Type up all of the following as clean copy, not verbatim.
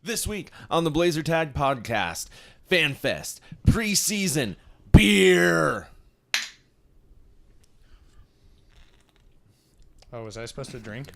This week on the Blazertag podcast, FanFest, preseason, beer. Oh, was I supposed to drink?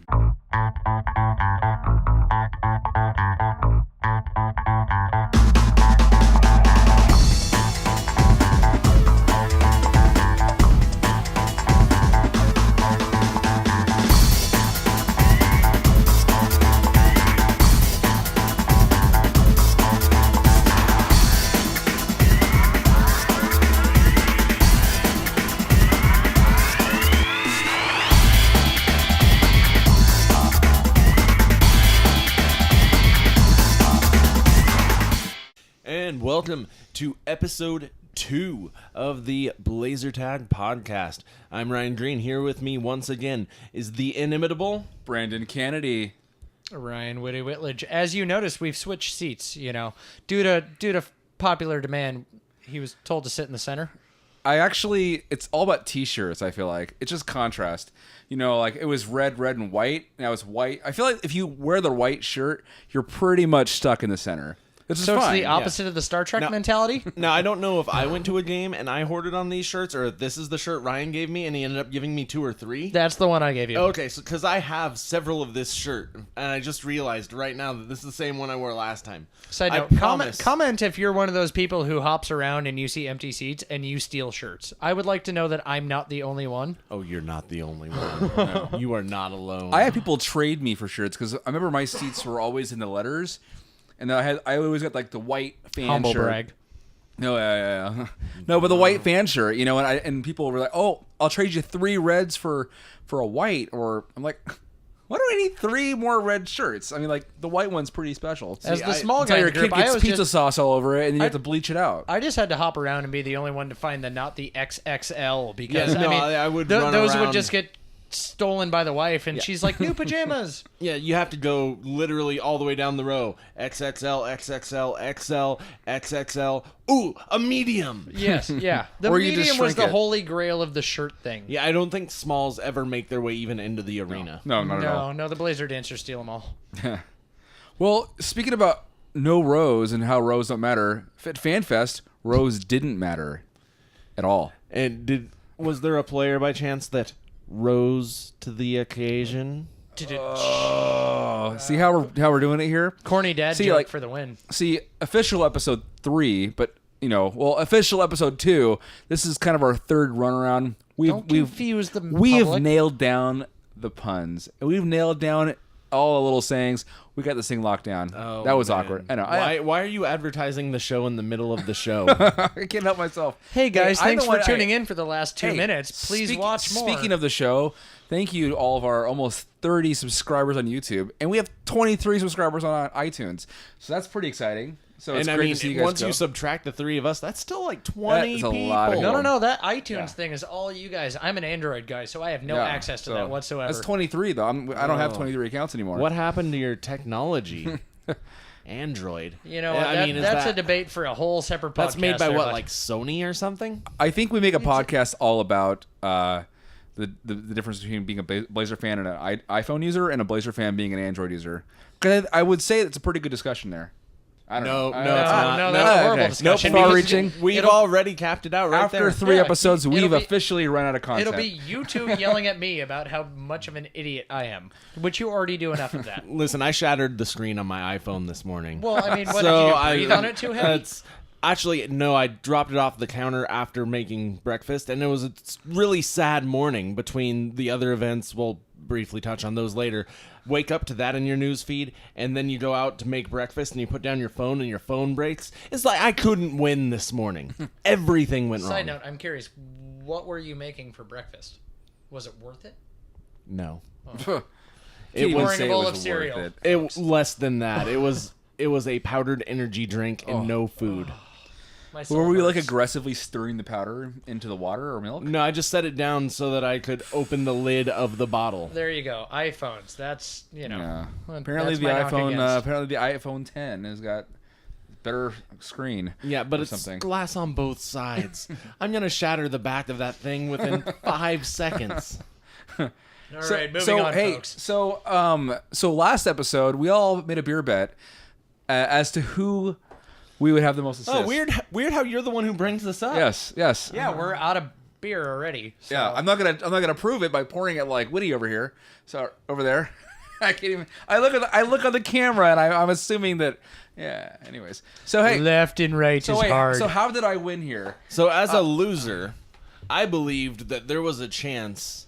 And welcome to episode 2 of the Blazertag podcast. I'm Ryan Green. Here with me once again is the inimitable Brandon Kennedy. Ryan Witty Whitledge. As you notice, we've switched seats, due to popular demand. He was told to sit in the center. It's all about t-shirts, I feel like. It's just contrast. Like it was red, and white. Now it's white. I feel like if you wear the white shirt, you're pretty much stuck in the center. So it's the opposite of the Star Trek mentality? Now, I don't know if I went to a game and I hoarded on these shirts, or if this is the shirt Ryan gave me and he ended up giving me 2 or 3. That's the one I gave you. Okay, so because I have several of this shirt, and I just realized right now that this is the same one I wore last time. Side note, comment if you're one of those people who hops around and you see empty seats and you steal shirts. I would like to know that I'm not the only one. Oh, you're not the only one. No. You are not alone. I had people trade me for shirts because I remember my seats were always in the letters. And I always got like the white fan Humble shirt. brag. No, yeah. No, but the white fan shirt, and people were like, "Oh, I'll trade you 3 reds for a white." Or I'm like, "Why do I need 3 more red shirts?" I mean, like the white one's pretty special. As the small guy in your the group, kid gets pizza sauce all over it, and you have to bleach it out. I just had to hop around and be the only one to find not the XXL because I would those would just get stolen by the wife, and she's like, new pajamas. Yeah, you have to go literally all the way down the row. XXL, XXL, XL, XXL. Ooh, a medium. Yes, yeah. The Or you just medium was shrink the it. holy grail of the shirt thing. Yeah, I don't think smalls ever make their way even into the arena. No, not at all. No, the Blazer dancers steal them all. Well, speaking about no rows and how rows don't matter, at FanFest, rows didn't matter at all. And was there a player by chance that rose to the occasion? Oh, see how we're doing it here? Corny dad joke for the win. See, official episode 3, but official episode 2. This is kind of our third run around. Don't confuse the public. We have nailed down the puns. We've nailed down all the little sayings. We got this thing locked down. Oh, that was man. awkward. I know. Why are you advertising the show in the middle of the show? I can't help myself. Hey guys, thanks for tuning in for the last 2 minutes. Please watch more. Speaking of the show, thank you to all of our almost 30 subscribers on YouTube, and we have 23 subscribers on iTunes. So that's pretty exciting. So it's great to see you guys. Once you subtract the 3 of us, that's still like 20 That's a people. lot of No. That iTunes thing is all you guys. I'm an Android guy, so I have no access to that whatsoever. That's 23 though. I don't have 23 accounts anymore. What happened to your technology? Android. That's a debate for a whole separate podcast. That's made by like Sony or something? I think we make a podcast all about the difference between being a Blazer fan and an iPhone user and a Blazer fan being an Android user. Because I would say it's a pretty good discussion there. I don't know. No, it's not. No, that's a horrible discussion. Nope, far-reaching. We've already capped it out right After there. 3 episodes, we've officially run out of content. It'll be you 2 yelling at me about how much of an idiot I am, which you already do enough of that. Listen, I shattered the screen on my iPhone this morning. Well, I mean, what, did you breathe on it too heavy? Actually, no, I dropped it off the counter after making breakfast, and it was a really sad morning between the other events. We'll briefly touch on those later. Wake up to that in your news feed, and then you go out to make breakfast, and you put down your phone, and your phone breaks. It's like I couldn't win this morning. Everything went wrong. Side note, I'm curious, what were you making for breakfast? Was it worth it? No. Oh. It was pouring a bowl of cereal. It less than that. It was a powdered energy drink and no food. Were we like aggressively stirring the powder into the water or milk? No, I just set it down so that I could open the lid of the bottle. There you go. iPhones. That's Yeah. Apparently the iPhone 10 has got better screen. Yeah, but it's glass on both sides. I'm gonna shatter the back of that thing within 5 seconds. All right, moving on, folks. So last episode we all made a beer bet as to who we would have the most assists. Oh, weird how you're the one who brings this up. Yes. Yeah, we're out of beer already. So. Yeah, I'm not gonna prove it by pouring it like Woody over here. So over there, I can't even. I look on the camera and I'm assuming that. Yeah. Anyways, so hey, Left and right is hard. So how did I win here? So as a loser, I believed that there was a chance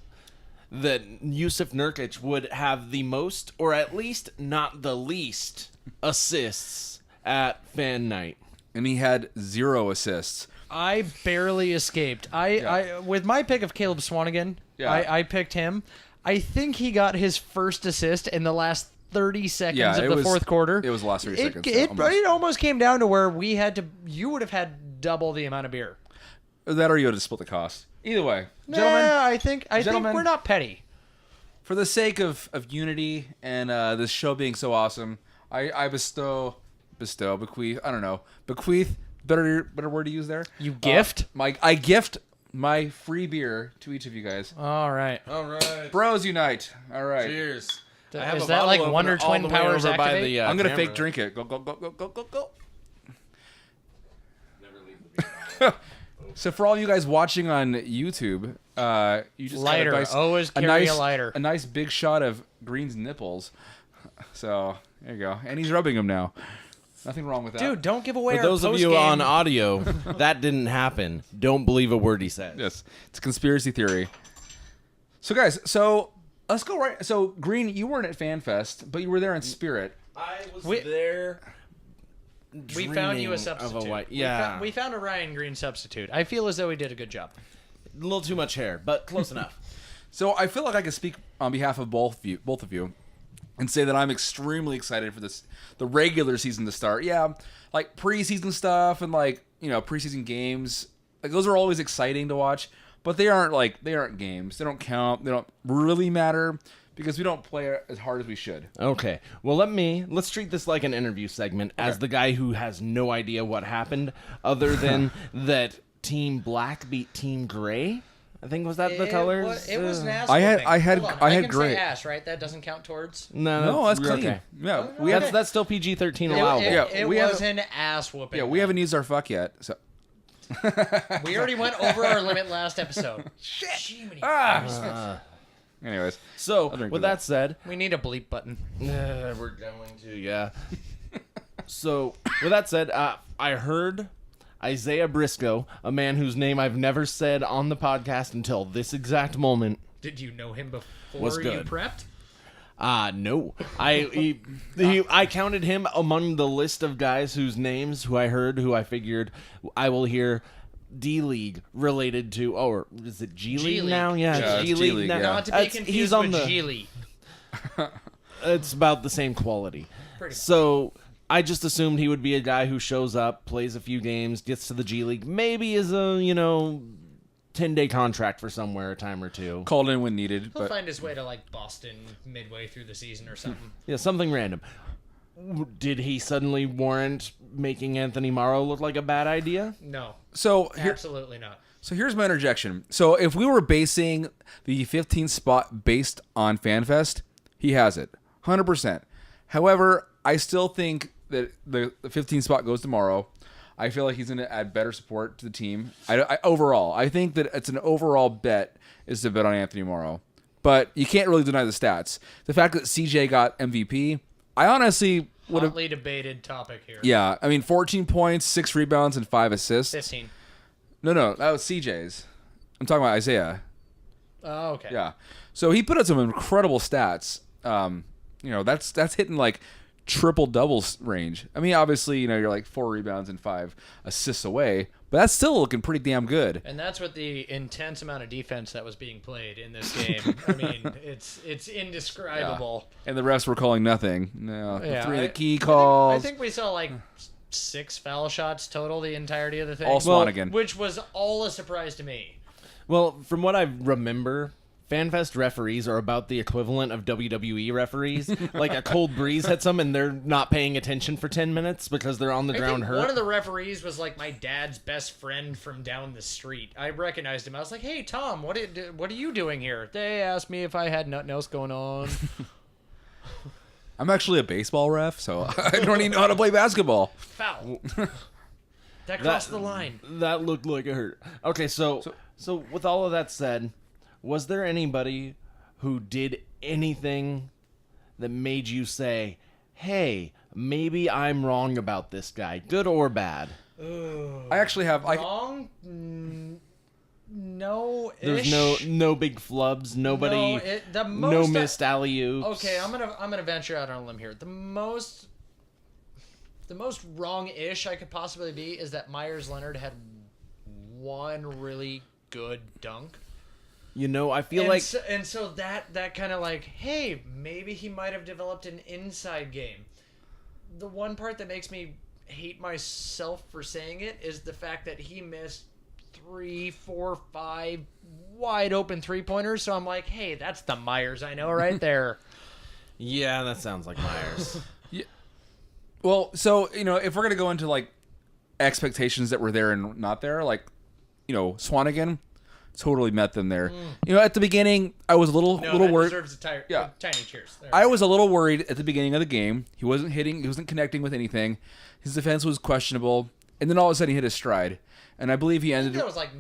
that Yusuf Nurkic would have the most, or at least not the least, assists at fan night. And he had 0 assists. I barely escaped. I with my pick of Caleb Swanigan, I picked him. I think he got his first assist in the last 30 seconds of the fourth quarter. It was the last 30 seconds. It almost came down to where you would have had double the amount of beer. That or you would have split the cost. Either way, Gentlemen, I think gentlemen, we're not petty. For the sake of unity and this show being so awesome, I bequeath. I don't know. Bequeath. Better word to use there. You gift? I gift my free beer to each of you guys. All right. Bros unite. All right. Cheers. Is that like Wonder Twin powers activate? I'm gonna fake drink it. Go. Never leave the So for all you guys watching on YouTube, you just lighter. Got a nice, Always carry a lighter. A nice big shot of Green's nipples. So there you go, and he's rubbing them now. Nothing wrong with that. Dude, don't give away For our those of post-game. you on audio, that didn't happen. Don't believe a word he said. Yes, it's a conspiracy theory. So guys, let's go right. So Green, you weren't at FanFest, but you were there in spirit. I was there. We found you a dreaming substitute. Of a white, We found a Ryan Green substitute. I feel as though we did a good job. A little too much hair, but close enough. So I feel like I can speak on behalf of both of you, and say that I'm extremely excited for the regular season to start. Yeah, like preseason stuff and preseason games. Like those are always exciting to watch, but they aren't games. They don't count. They don't really matter because we don't play as hard as we should. Okay. Well, let's treat this like an interview segment as the guy who has no idea what happened other than that Team Black beat Team Gray. I think was that the colors? It was an ass I had can gray. say ass, right? That doesn't count towards. No, that's clean. Okay. Yeah, That's still PG-13 allowable. we was haven't- an ass whooping. Yeah, we haven't used our fuck yet. So We already went over our limit last episode. Shit. anyways, So, drink with to that said, We need a bleep button. we're going to, yeah. So, with that said, I heard Isaiah Briscoe, a man whose name I've never said on the podcast until this exact moment. Did you know him before Was you good. prepped? No. I counted him among the list of guys whose names who I figured I will hear D-League related to, or is it G-League G-League. now? Yeah, Yeah, it's it's G-League G-League, now. yeah. Not to be confused he's on with the, Geely. It's about the same quality. Pretty much. So I just assumed he would be a guy who shows up, plays a few games, gets to the G League, maybe is a 10-day contract for somewhere a time or two. called in when needed. He'll But find his way to like Boston midway through the season or something. Yeah, something random. Did he suddenly warrant making Anthony Morrow look like a bad idea? No, so absolutely not. So here's my interjection. So if we were basing the 15th spot based on FanFest, he has it, 100%. However, I still think that the 15th spot goes tomorrow. I feel like he's going to add better support to the team. Overall, I think that it's an overall bet is to bet on Anthony Morrow. But you can't really deny the stats. The fact that CJ got MVP, I honestly would have... Hotly debated topic here. Yeah, I mean, 14 points, 6 rebounds, and 5 assists. 15. No, that was CJ's. I'm talking about Isaiah. Oh, okay. Yeah. So he put out some incredible stats. That's hitting like triple doubles range. I mean, obviously, you're like 4 rebounds and 5 assists away, but that's still looking pretty damn good. And that's with the intense amount of defense that was being played in this game. I mean, it's indescribable. Yeah. And the refs were calling nothing. No, Yeah, the 3 of the key calls. I think we saw like 6 foul shots total the entirety of the thing. All Swanigan. Which was all a surprise to me. Well, from what I remember, FanFest referees are about the equivalent of WWE referees. Like a cold breeze hits them and they're not paying attention for 10 minutes because they're on the I ground think hurt. one of the referees was like my dad's best friend from down the street. I recognized him. I was like, "Hey, Tom, what are you doing here?" They asked me if I had nothing else going on. I'm actually a baseball ref, so I don't even know how to play basketball. Foul. That crossed the line. That looked like it hurt. Okay, so with all of that said, was there anybody who did anything that made you say, hey, maybe I'm wrong about this guy, good or bad? I actually have... Wrong? No. There's no big flubs, nobody, no missed alley-oops. Okay, I'm gonna venture out on a limb here. The most wrong-ish I could possibly be is that Myers Leonard had one really good dunk. You know, I feel so that kind of like, hey, maybe he might have developed an inside game. The one part that makes me hate myself for saying it is the fact that he missed 3, 4, 5 wide open 3-pointers. So I'm like, hey, that's the Myers I know right there. Yeah, that sounds like Myers. Yeah. Well, so, if we're going to go into like expectations that were there and not there, like, Swanigan totally met them there. At the beginning, I was a little worried. Deserves a tiny cheers. There. I was a little worried at the beginning of the game. He wasn't hitting. He wasn't connecting with anything. His defense was questionable. And then all of a sudden, he hit his stride. And I believe he ended. That was like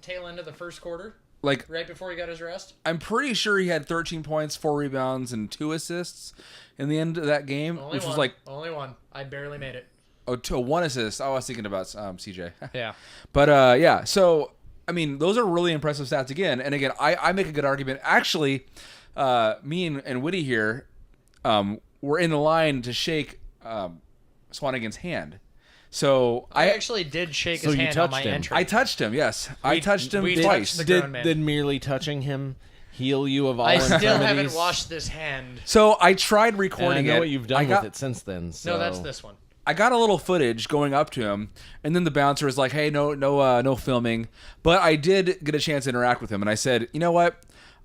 tail end of the first quarter. Like right before he got his rest. I'm pretty sure he had 13 points, 4 rebounds, and 2 assists in the end of that game, which was like only one. I barely made it. Oh, to 1 assist. I was thinking about CJ. Yeah. But yeah. So I mean, those are really impressive stats again. And again, I make a good argument. Actually, me and Woody here were in the line to shake Swanigan's hand. So I actually did shake his hand on my entry. I touched him, yes. I touched him twice. Did merely touching him heal you of all I infirmities? still haven't washed this hand. So I tried recording it. I know what you've done with it since then. So. No, that's this one. I got a little footage going up to him, and then the bouncer was like, "Hey, no filming." But I did get a chance to interact with him, and I said, "You know what?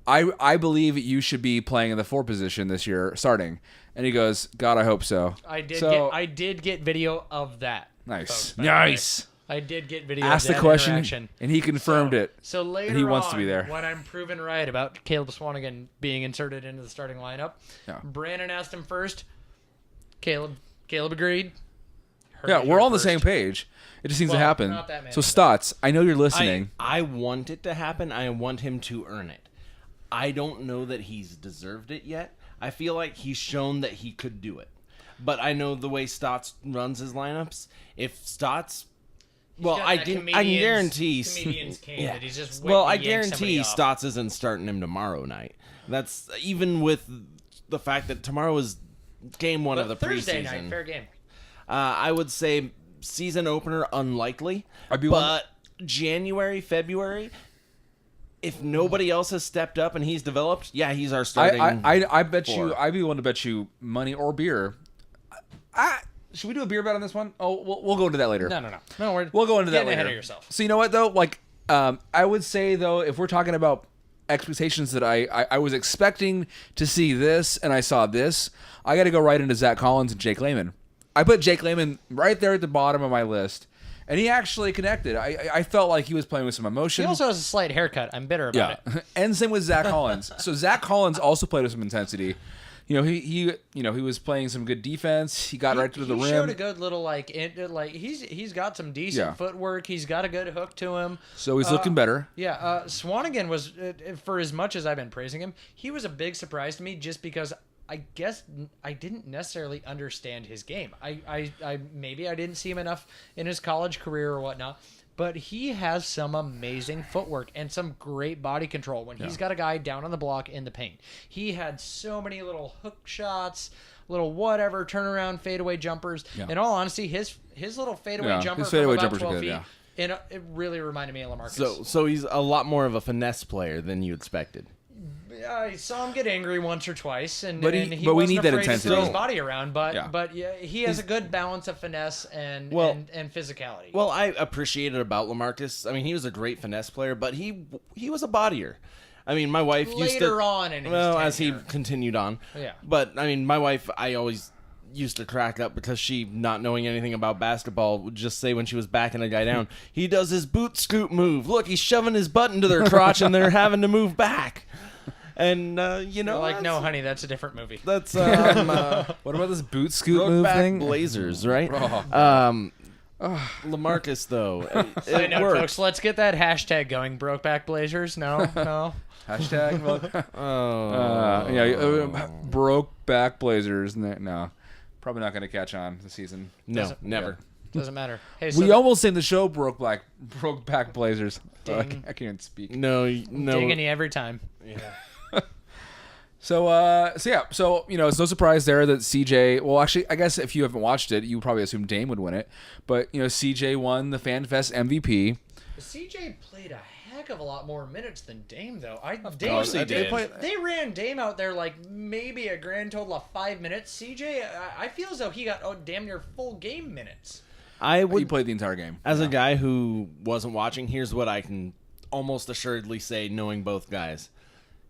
I believe you should be playing in the 4 position this year, starting." And he goes, "God, I hope so." I did get video of that. Nice, folks, nice. I did get video. Asked of that the question, interaction. and he confirmed it. So later, and he wants to be there. When I'm proven right about Caleb Swanigan being inserted into the starting lineup, Brandon asked him first. Caleb agreed. Yeah, we're all on the same page. It just needs to happen. Not that many, so Stotts, I know you're listening. I want it to happen. I want him to earn it. I don't know that he's deserved it yet. I feel like he's shown that he could do it. But I know the way Stotts runs his lineups. If Stotts, I guarantee. Comedians came that he's just I guarantee Stotts isn't starting him tomorrow night. That's even with the fact that tomorrow is game 1 of the Thursday preseason. Night, fair game. I would say season opener unlikely, January, February. If nobody else has stepped up and he's developed, he's our starting. I bet you. I'd be willing to bet you money or beer. Should we do a beer bet on this one? Oh, we'll go into that later. No. We'll go into that later. Ahead of yourself. So you know what though? Like, I would say though, if we're talking about expectations that I was expecting to see this and I saw this, I got to go right into Zach Collins and Jake Layman. I put Jake Layman right there at the bottom of my list, and he actually connected. I felt like he was playing with some emotion. He also has a slight haircut. I'm bitter about it. And same with Zach Collins. So Zach Collins also played with some intensity. He was playing some good defense. He got right to the rim. He showed a good little he's got some decent footwork. He's got a good hook to him. So he's looking better. Yeah, Swanigan was, for as much as I've been praising him, he was a big surprise to me just because I guess I didn't necessarily understand his game. I maybe I didn't see him enough in his college career or whatnot. But he has some amazing footwork and some great body control when he's got a guy down on the block in the paint. He had so many little hook shots, little whatever, turnaround, fadeaway jumpers. Yeah. In all honesty, his little fadeaway jumper from about 12 feet, and it really reminded me of LaMarcus. So he's a lot more of a finesse player than you expected. I saw him get angry once or twice, and we need wasn't that afraid intensity. to throw his body around. But he has a good balance of finesse and physicality. Well, I appreciated about LaMarcus. I mean, he was a great finesse player, but he was a bodier. I mean, my wife used to later on in his tenure. As he continued on. Yeah. But I mean, my wife, I always used to crack up because she, not knowing anything about basketball, would just say when she was backing a guy down, he does his boot scoop move. Look, he's shoving his butt into their crotch and they're having to move back. And you know, You're like, no, that's- honey, that's a different movie. That's What about this boot scoot move Brokeback thing? Blazers, right? Lamarcus, though, I it know, worked. folks. Let's get that hashtag going. Brokeback Blazers. No, no. Hashtag. Oh, Broke back Blazers. No, probably not going to catch on this season. no, Doesn't- never. Doesn't matter. Hey, so We almost named the show Broke Back Blazers. So I Ding. can't even speak. No, digging you every time. So you know, it's no surprise there that CJ. Well, actually, I guess if you haven't watched it, you probably assume Dame would win it. But you know, CJ won the FanFest MVP. CJ played a heck of a lot more minutes than Dame, though. course he did. They ran Dame out there like maybe a grand total of 5 minutes. CJ, I feel as though he got damn near full game minutes. I He would, played the entire game. as a guy who wasn't watching, here's what I can almost assuredly say, knowing both guys.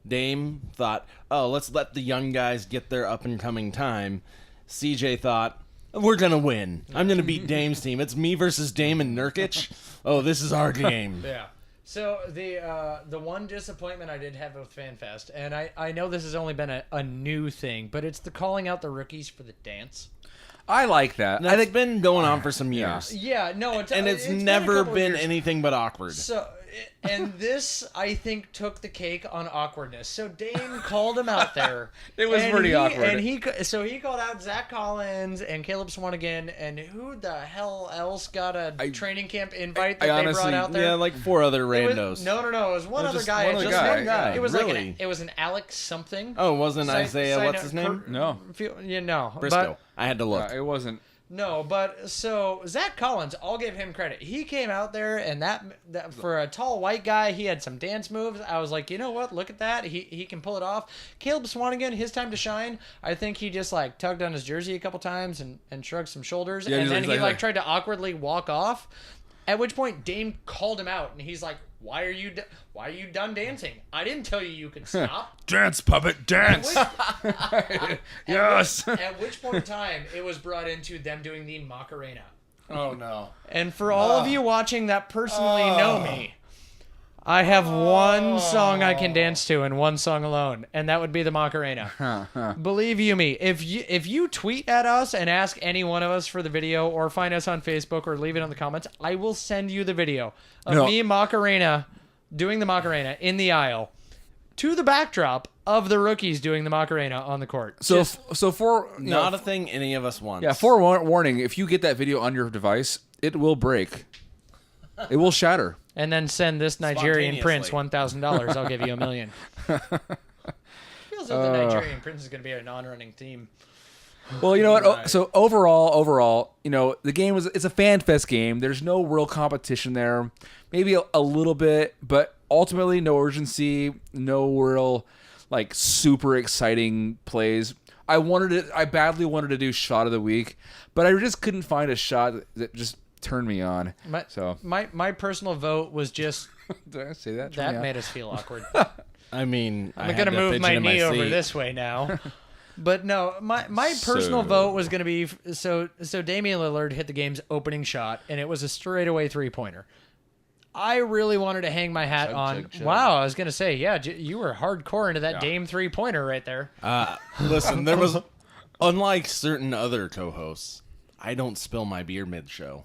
Dame thought, oh, let's let the young guys get their up-and-coming time. CJ thought, we're going to win. I'm going to beat Dame's team. It's me versus Dame and Nurkic. Oh, this is our game. Yeah. So the one disappointment I did have with FanFest, and I know this has only been a new thing, but it's the calling out the rookies for the dance. I like that. That's been going on for some years. Yeah, no, And it's been a never couple of been years. anything but awkward. So, and this, I think, took the cake on awkwardness. So Dame called him out there. It was pretty awkward. And he called out Zach Collins and Caleb Swanigan, and who the hell else got a training camp invite that I they brought honestly- out there? Yeah, like 4 other It was- randos. No, it was one other just guy. one other Just guy. one guy. It was like Really? it was an Alex something. Oh, it wasn't Side- Isaiah, side what's note, his name? No. You know, Briscoe. I had to look. It wasn't. No, but so Zach Collins, I'll give him credit. He came out there, and that for a tall white guy, he had some dance moves. I was like, you know what? Look at that. He can pull it off. Caleb Swanigan, his time to shine. I think he just like tugged on his jersey a couple times and shrugged some shoulders, Yeah, and he's then like- he like tried to awkwardly walk off. At which point Dame called him out, and he's like, why are you done dancing? I didn't tell you could stop. Dance, puppet, dance. Yes. At which point in time it was brought into them doing the Macarena. Oh, no. And for all of you watching that personally know me, I have one song I can dance to and one song alone, and that would be the Macarena. Believe you me, if you tweet at us and ask any one of us for the video, or find us on Facebook or leave it in the comments, I will send you the video of me Macarena doing the Macarena in the aisle to the backdrop of the rookies doing the Macarena on the court. So for you Not know, a thing any of us want. yeah, warning, if you get that video on your device, it will break. It will shatter. And then send this Nigerian prince Spontaneously. $1,000. I'll give you $1 million. Feels like the Nigerian prince is going to be a non-running team. Well, you know what? Right. So overall, you know, the game it's a fan fest game. There's no real competition there. Maybe a little bit, but ultimately no urgency, no real like super exciting plays. I badly wanted to do shot of the week, but I just couldn't find a shot that just turned me on. My personal vote was just Did I say that? that made us feel awkward. I mean, I'm going to move my knee over this way now. But no, my personal vote was going to be so Damian Lillard hit the game's opening shot, and it was a straightaway 3-pointer. I really wanted to hang my hat on. chug. Wow, I was going to say, yeah, you were hardcore into that Dame 3-pointer right there. Listen, there was, unlike certain other co-hosts, I don't spill my beer mid-show.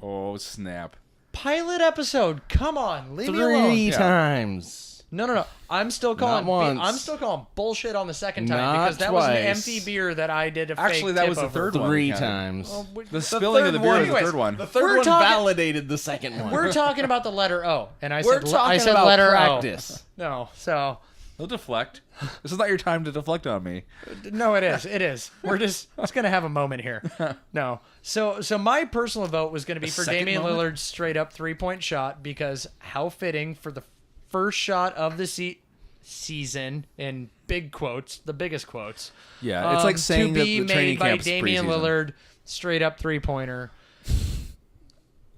Oh snap! Pilot episode, come on, leave me alone. 3 times. No. I'm still calling. once. I'm still calling bullshit on the second time Not because that was an twice. empty beer that I did a Actually, fake that tip was the over. third one. 3 Ken. times. Well, The spilling of the beer was the Anyways, third one. The third We're one talking- validated the second one. We're talking about the letter O, and I We're said talking I said about letter practice. O. No, so Don't deflect. This is not your time to deflect on me. no, it is. It is. We're just gonna have a moment here. No, so my personal vote was gonna be for second Damian moment? Lillard's straight up 3-point shot because how fitting for the first shot of the season in big quotes, the biggest quotes. Yeah, it's like saying to that be the training made by camp's Damian preseason. Lillard, straight up 3-pointer.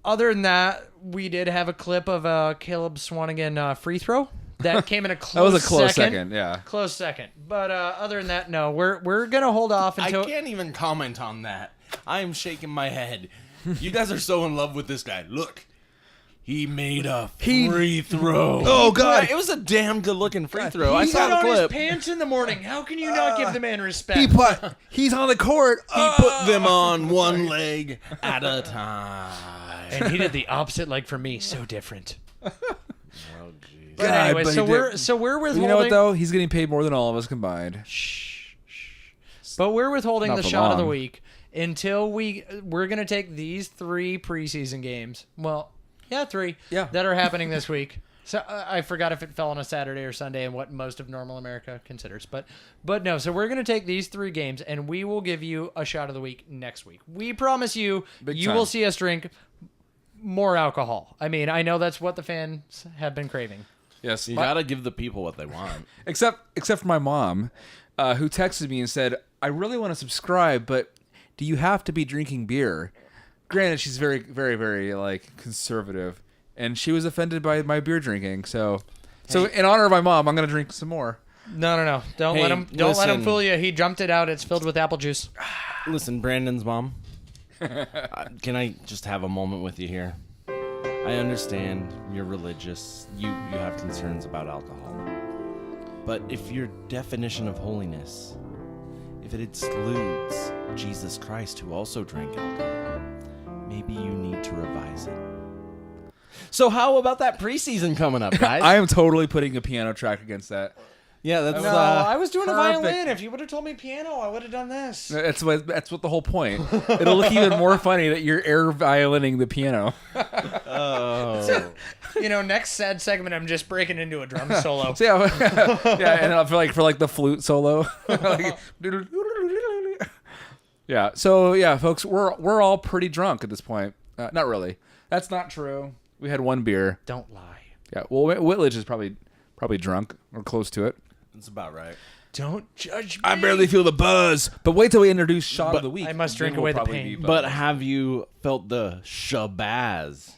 Other than that, we did have a clip of a Caleb Swanigan free throw that came in a close. That was a close second. Yeah. Close second. But other than that, no, we're gonna hold off I until. can't even comment on that. I am shaking my head. You guys are so in love with this guy. Look, He made a free throw. Oh, God. It was a damn good looking free throw. I He saw got the on his clip. pants in the morning. How can you not give the man respect? He's on the court. He put them on one leg at a time. And he did the opposite leg for me. So different. Oh, jeez. But God, anyway, but so he we're did. withholding. You know what, though? He's getting paid more than all of us combined. But we're withholding Not the for shot of the long. week until we're gonna take these 3 preseason games. Well, yeah, 3. Yeah. That are happening this week. So I forgot if it fell on a Saturday or Sunday and what most of normal America considers. But no, so we're gonna take these 3 games and we will give you a shot of the week next week. We promise you Big you time. will see us drink more alcohol. I mean, I know that's what the fans have been craving. Yes. You gotta give the people what they want. Except for my mom, who texted me and said, "I really want to subscribe, but do you have to be drinking beer?" Granted, she's very, very, very like conservative, and she was offended by my beer drinking. So in honor of my mom, I'm gonna drink some more. No. Don't Hey, let him. Don't let him listen. fool you. He jumped it out. It's filled with apple juice. Listen, Brandon's mom. Can I just have a moment with you here? I understand you're religious. You have concerns about alcohol. But if your definition of holiness, if it excludes Jesus Christ, who also drank alcohol, maybe you need to revise it. So how about that preseason coming up, guys? I am totally putting a piano track against that. Yeah, that's No, I was doing a perfect. violin. If you would have told me piano, I would have done this. That's what the whole point. It'll look even more funny that you're air violining the piano. Oh. You know, next sad segment, I'm just breaking into a drum solo. So yeah, and for like the flute solo. Like, yeah. So yeah, folks, we're all pretty drunk at this point. Not really. That's not true. We had 1 beer. Don't lie. Yeah. Well, Whitledge is probably drunk or close to it. That's about right. Don't judge me. I barely feel the buzz. But wait till we introduce shot of the week. I must Then drink we'll away the probably pain. be buzzed. But have you felt the shabazz?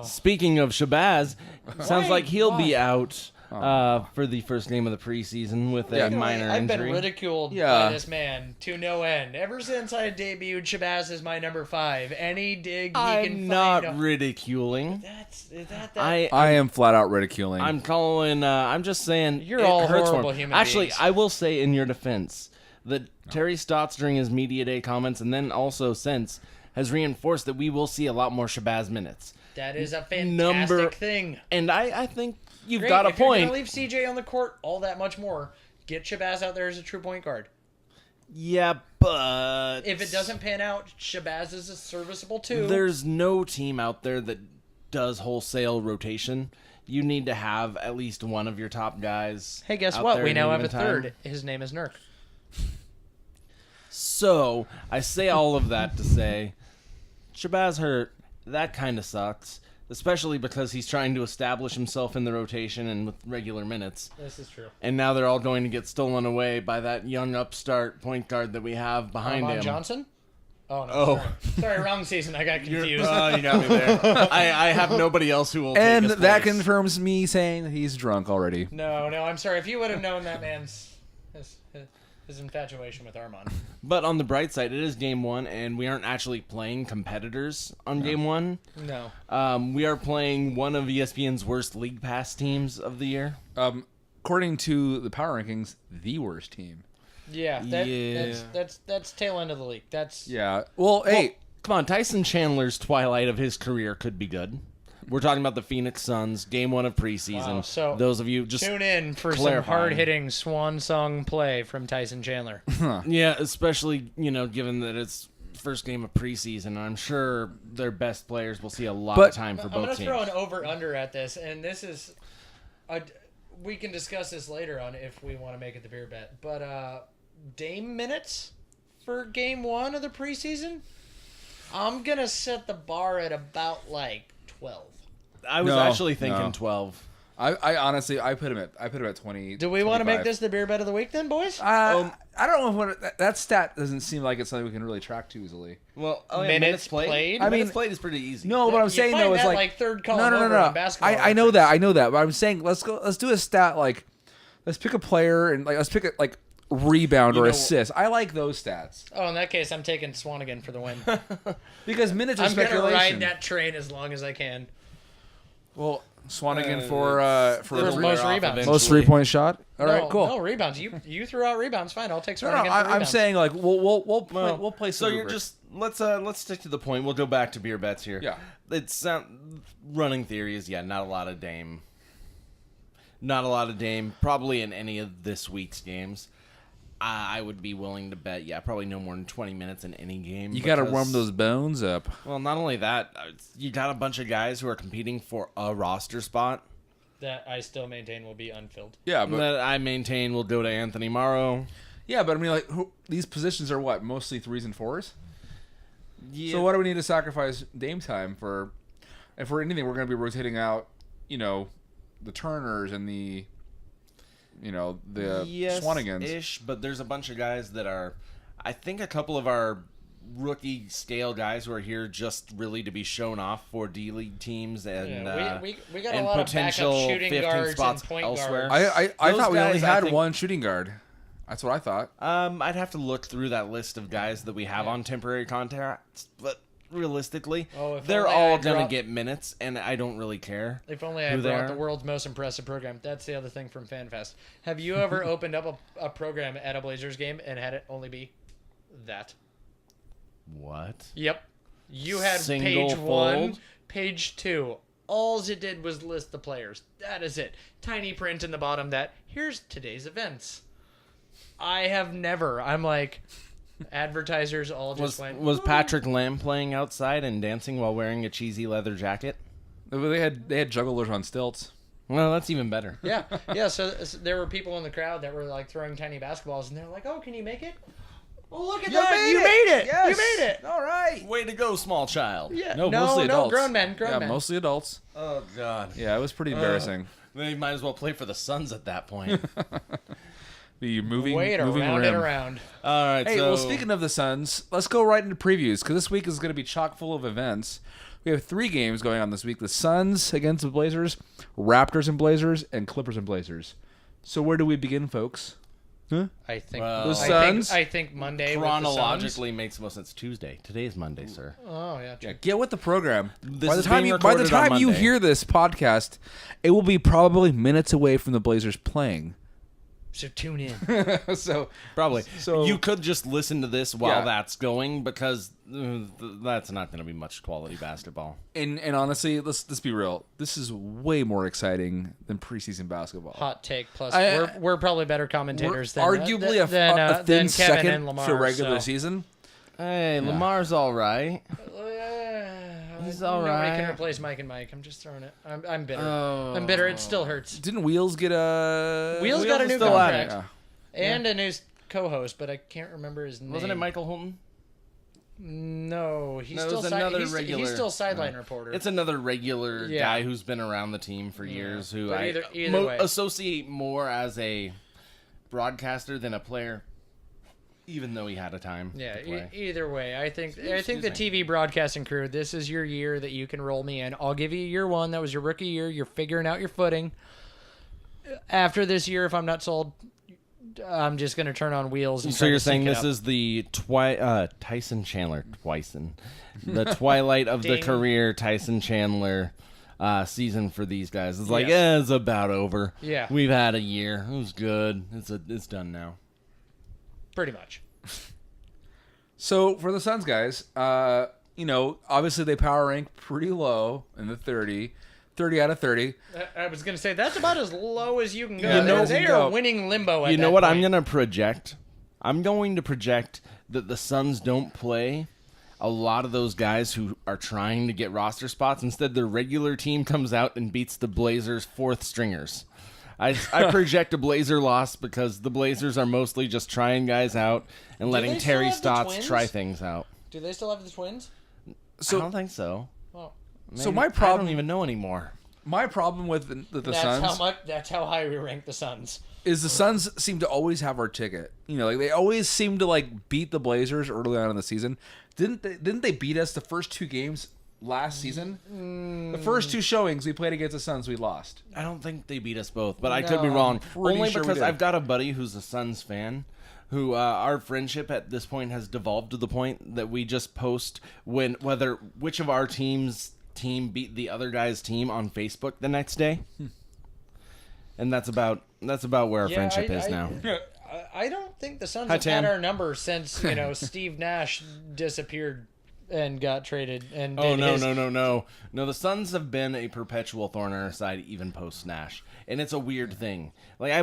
Speaking of Shabazz, sounds like he'll be out for the first game of the preseason with a minor I've injury. been ridiculed by this man to no end. Ever since I debuted Shabazz as my number 5, any dig he can I'm find. not ridiculing. I am flat out ridiculing. I'm calling. I'm just saying. You're it all hurts horrible for him. human Actually, beings. I will say in your defense that Terry Stotts during his media day comments and then also since has reinforced that we will see a lot more Shabazz minutes. That is a fantastic thing. And I think you've Great. got a if you're point. gonna leave CJ on the court, all that much more. Get Shabazz out there as a true point guard. Yeah, but If it doesn't pan out, Shabazz is a serviceable too. there's no team out there that does wholesale rotation. You need to have at least one of your top guys. Hey, guess out what? there We at now any have a given time. third. His name is Nurk. So I say all of that to say, Shabazz hurt. That kind of sucks, especially because he's trying to establish himself in the rotation and with regular minutes. This is true. And now they're all going to get stolen away by that young upstart point guard that we have behind Armand him. Johnson? Oh, no. Oh. Sorry, wrong season. I got confused. You got me there. I have nobody else who will take and his that place. confirms me saying that he's drunk already. No, I'm sorry. If you would have known that man's his infatuation with Armand. But on the bright side, it is game 1, and we aren't actually playing competitors on game 1. No. We are playing one of ESPN's worst league pass teams of the year. According to the power rankings, the worst team. Yeah, that's tail end of the league. That's Yeah. Well, hey, Come on, Tyson Chandler's twilight of his career could be good. We're talking about the Phoenix Suns, game 1 of preseason. Wow, so those of you just tune in for some clarifying. hard-hitting swan song play from Tyson Chandler. Yeah, especially, given that it's first game of preseason, I'm sure their best players will see a lot of time for I'm both going to teams. throw an over-under at this, and this is... we can discuss this later on if we want to make it the beer bet, but Dame minutes for game 1 of the preseason, I'm going to set the bar at about, 12. I was No, actually thinking no. 12. I honestly I put him at 20. Do we want to 25. make this the beer bet of the week then, boys? I don't know that stat doesn't seem like it's something we can really track too easily. Well, Minutes played? I mean- minutes played is pretty easy. No, what I'm You saying find though is that, like third column over no. in basketball I know that, but I'm saying let's do a stat like let's pick a player and let's pick rebound or assist. I like those stats Oh, in that case, I'm taking Swanigan for the win. because minutes of I'm going to speculation. ride that train as long as I can. Well, Swanigan for For most rebounds. most 3-point shot. All right, No, cool. No rebounds. You threw out rebounds. Fine, I'll take No, Swanigan for I'm rebounds. saying like we'll play. So some you're rubric. just let's stick to the point. We'll go back to beer bets here. Yeah. It's running theory is not a lot of Dame. Not a lot of Dame. Probably in any of this week's games. I would be willing to bet, probably no more than 20 minutes in any game. You got to because- warm those bones up. Well, not only that, you got a bunch of guys who are competing for a roster spot That I still maintain will be unfilled. Yeah, but that I maintain will go to Anthony Morrow. I mean, like these positions are what mostly 3s and 4s. Yeah. So what do we need to sacrifice Dame time for? If for anything, we're going to be rotating out, the Turners and the Swanigans. Ish, but there's a bunch of guys that are, I think a couple of our rookie stale guys who are here just really to be shown off for D-League teams and we got a and lot of potential backup shooting 15 guards spots and point elsewhere. guards. I Those thought we only guys, I had think- one shooting guard. That's what I thought. I'd have to look through that list of guys that we have on temporary contracts, but realistically, Oh, if they're only I all gonna dropped- get minutes, and I don't really care. If only I who they brought are. the world's most impressive program. That's the other thing from FanFest. Have you ever opened up a program at a Blazers game and had it only be that? What? Yep. You had Single page 1, fold? page 2. All it did was list the players. That is it. Tiny print in the bottom that, here's today's events. I have never. I'm like, advertisers all just went. Was Patrick Lamb playing outside and dancing while wearing a cheesy leather jacket? They had jugglers on stilts. Well, that's even better. Yeah. So there were people in the crowd that were like throwing tiny basketballs, and they're like, "Oh, can you make it? Oh, look at that! You made it! Yes. You made it! All right. Way to go, small child. Yeah. No, mostly adults. grown men. Yeah, Men. mostly adults. Oh God. Yeah, it was pretty embarrassing. They might as well play for the Suns at that point. The moving Wait moving around rim. and around. All right. Hey, so well, speaking of the Suns, let's go right into previews because this week is going to be chock full of events. We have 3 games going on this week: the Suns against the Blazers, Raptors and Blazers, and Clippers and Blazers. So where do we begin, folks? Huh? I think Well- The Suns? I think Monday with the chronologically makes most sense. Tuesday. Today is Monday, sir. Suns. Oh yeah. Yeah, get with the program. This by the is time being you by the recorded on time you Monday. hear this podcast, it will be probably minutes away from the Blazers playing. So tune in. So Probably. So- you could just listen to this while Yeah. that's going because that's not going to be much quality basketball. and honestly, let's be real. This is way more exciting than preseason basketball. Hot take. Plus, I- we're probably better We're commentators than arguably a than thin Kevin second and Lamar, for regular so. season. Hey, Lamar's all right. He's all Nobody right. can replace Mike and Mike. I'm just throwing it. I'm bitter. Oh. I'm bitter. It still hurts. Didn't Wheels get a Wheels got a is new still at contract Yeah. and a new co-host, but I can't remember his name. Wasn't it Michael Holton? No, he's No, it still was another he's regular- still sideline reporter. It's another regular Yeah. guy who's been around the team for years who But I either way. associate more as a broadcaster than a player, even though he had a time Yeah. to play. Either way, I think the Excuse me. TV broadcasting crew. This is your year that you can roll me in. I'll give you year 1. That was your rookie year. You're figuring out your footing. After this year, if I'm not sold, I'm just gonna turn on Wheels. And So try you're to sync saying it this up. is the Tyson Chandler the twilight of the Ding. career Tyson Chandler season for these guys. It's like, Yeah. it's about over. Yeah. We've had a year. It was good. It's done now. pretty much. So for the Suns guys, obviously they power rank pretty low in the 30 out of 30. I was gonna say that's about as low as you can go. You know- they go. are winning limbo. At You know that what point. I'm going to project? I'm going to project that the Suns don't play a lot of those guys who are trying to get roster spots. Instead, their regular team comes out and beats the Blazers' fourth stringers. I project a Blazer loss because the Blazers are mostly just trying guys out and letting they still Terry have the Stotts Twins? try things out. Do they still have the Twins? So I don't think so. Well, So Maybe- my I problem- don't even know anymore. my problem with the that's Suns how much. That's how high we rank the Suns. is the Suns seem to always have our ticket. Like they always seem to like beat the Blazers early on in the season. Didn't they beat us the first 2 games last season? The first 2 showings we played against the Suns, we lost. I don't think they beat us both, but I could be No, wrong. pretty Only sure we because did. I've got a buddy who's a Suns fan who our friendship at this point has devolved to the point that we just post which of our team beat the other guy's team on Facebook the next day. And that's about where our friendship is now. I don't think the Suns Hi, have Tam. had our number since Steve Nash disappeared and got traded. And Oh, did no. The Suns have been a perpetual thorn in our side even post Nash. And it's a weird thing. Like, I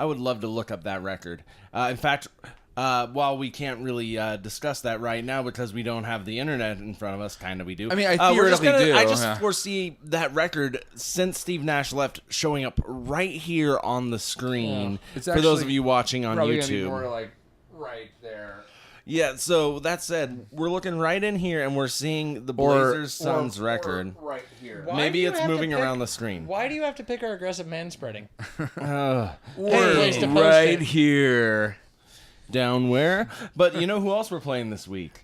would love to look up that record. In fact, while we can't really discuss that right now because we don't have the internet in front of us, kind of we do. I mean, I theoretically do. I just foresee that record since Steve Nash left showing up right here on the screen It's for those actually of you watching on probably gonna be YouTube. more like right there. Yeah, so that said, we're looking right in here and we're seeing the Blazers Suns record. Or right here. Why Maybe do you it's have to moving pick- around the screen. Why do you have to pick our aggressive man spreading? Or place to post right it. here. Down where? But you know who else we're playing this week?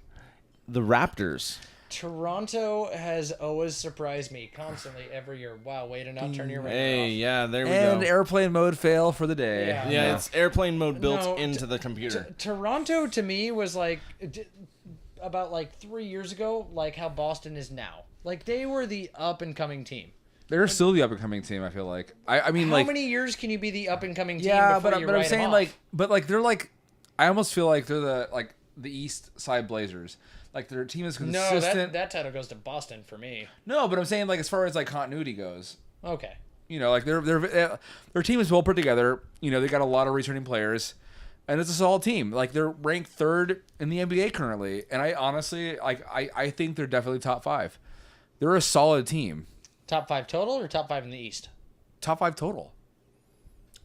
The Raptors. Toronto has always surprised me constantly every year. Wow, way to not turn your radar Hey, off. yeah, there we And go. airplane mode fail for the day. Yeah. Yeah, it's airplane mode built No, into the computer. Toronto to me was like about like 3 years ago, like how Boston is now. Like they were the up and coming team. They're still the up and coming team. I feel like. I mean, How like, many years can you be the up and coming team? yeah, before but you I'm write them saying off? they're like. I almost feel like they're the East Side Blazers. Like their team is No, consistent. that title goes to Boston for me. No, but I'm saying like as far as like continuity goes. Okay. You know, like their team is well put together. You know, they got a lot of returning players, and it's a solid team. Like they're ranked third in the NBA currently, and I honestly I think they're definitely top 5. They're a solid team. Top 5 total or top 5 in the East? Top 5 total.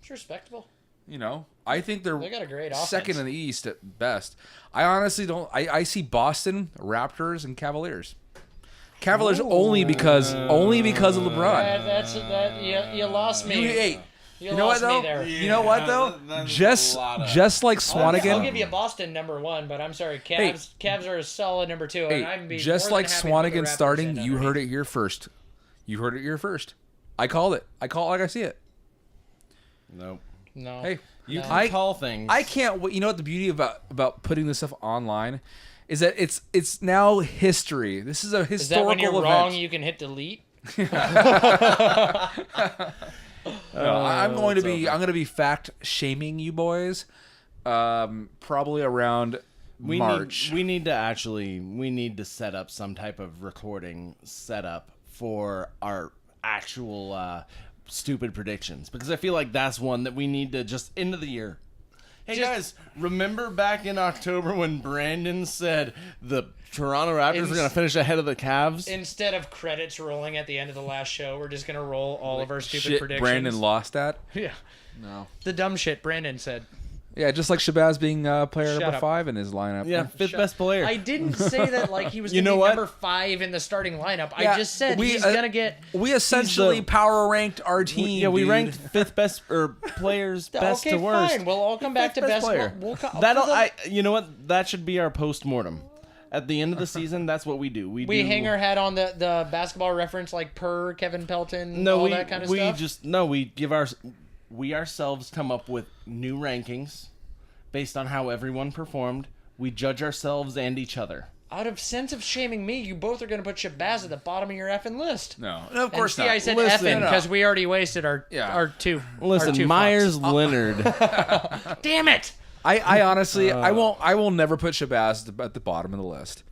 It's respectable. You know, I think they're They got a great offense. second in the East at best. I honestly don't. I see Boston, Raptors, and Cavaliers. Cavaliers only because of LeBron. You lost me. You know what lost me though? there. You know what though? that's Just a lot of- like I'll Swanigan. give you Boston number 1, but I'm sorry, Cavs are a solid number 2, and I'm Hey, being just more like than happy to put the Swanigan Raptors starting, in you heard underneath. it here first. You heard it here first. I called it. I call it like I see it. Nope. No. Hey, You No. can call things. I can't wait. You know what the beauty about putting this stuff online is that it's now history. This is a historical Is that when you're event. wrong, you can hit delete? No, I'm going to it's be. I'm going to be fact shaming you boys. Probably around March. We need to set up some type of recording setup for our actual stupid predictions, because I feel like that's one that we need to just end of the year. Hey guys, remember back in October when Brandon said the Toronto Raptors were going to finish ahead of the Cavs? Instead of credits rolling at the end of the last show, we're just gonna roll all of our stupid Shit, predictions. Brandon lost that. Yeah. No. The dumb shit Brandon said. Yeah, just like Shabazz being player Shut number up. 5 in his lineup. Yeah, fifth best player. I didn't say that like he was You gonna know be what? number 5 in the starting lineup. Yeah, I just said we, he's uh, gonna get. We essentially power ranked our team. Yeah, we dude. ranked fifth best or players best Okay, to worst. fine. We'll all come back to Fifth best. player. We'll That'll you know what? That should be our post-mortem. At the end of the season, that's what we do. We hang our hat on the basketball reference like per Kevin Pelton, all that kind of stuff. We ourselves come up with new rankings based on how everyone performed. We judge ourselves and each other. Out of sense of shaming me, you both are going to put Shabazz at the bottom of your effing list. No, of And course see, not. I said Listen. effing because we already wasted our two. Listen, our two Myers fucks. Leonard. Damn it! I honestly, I will never put Shabazz at the bottom of the list.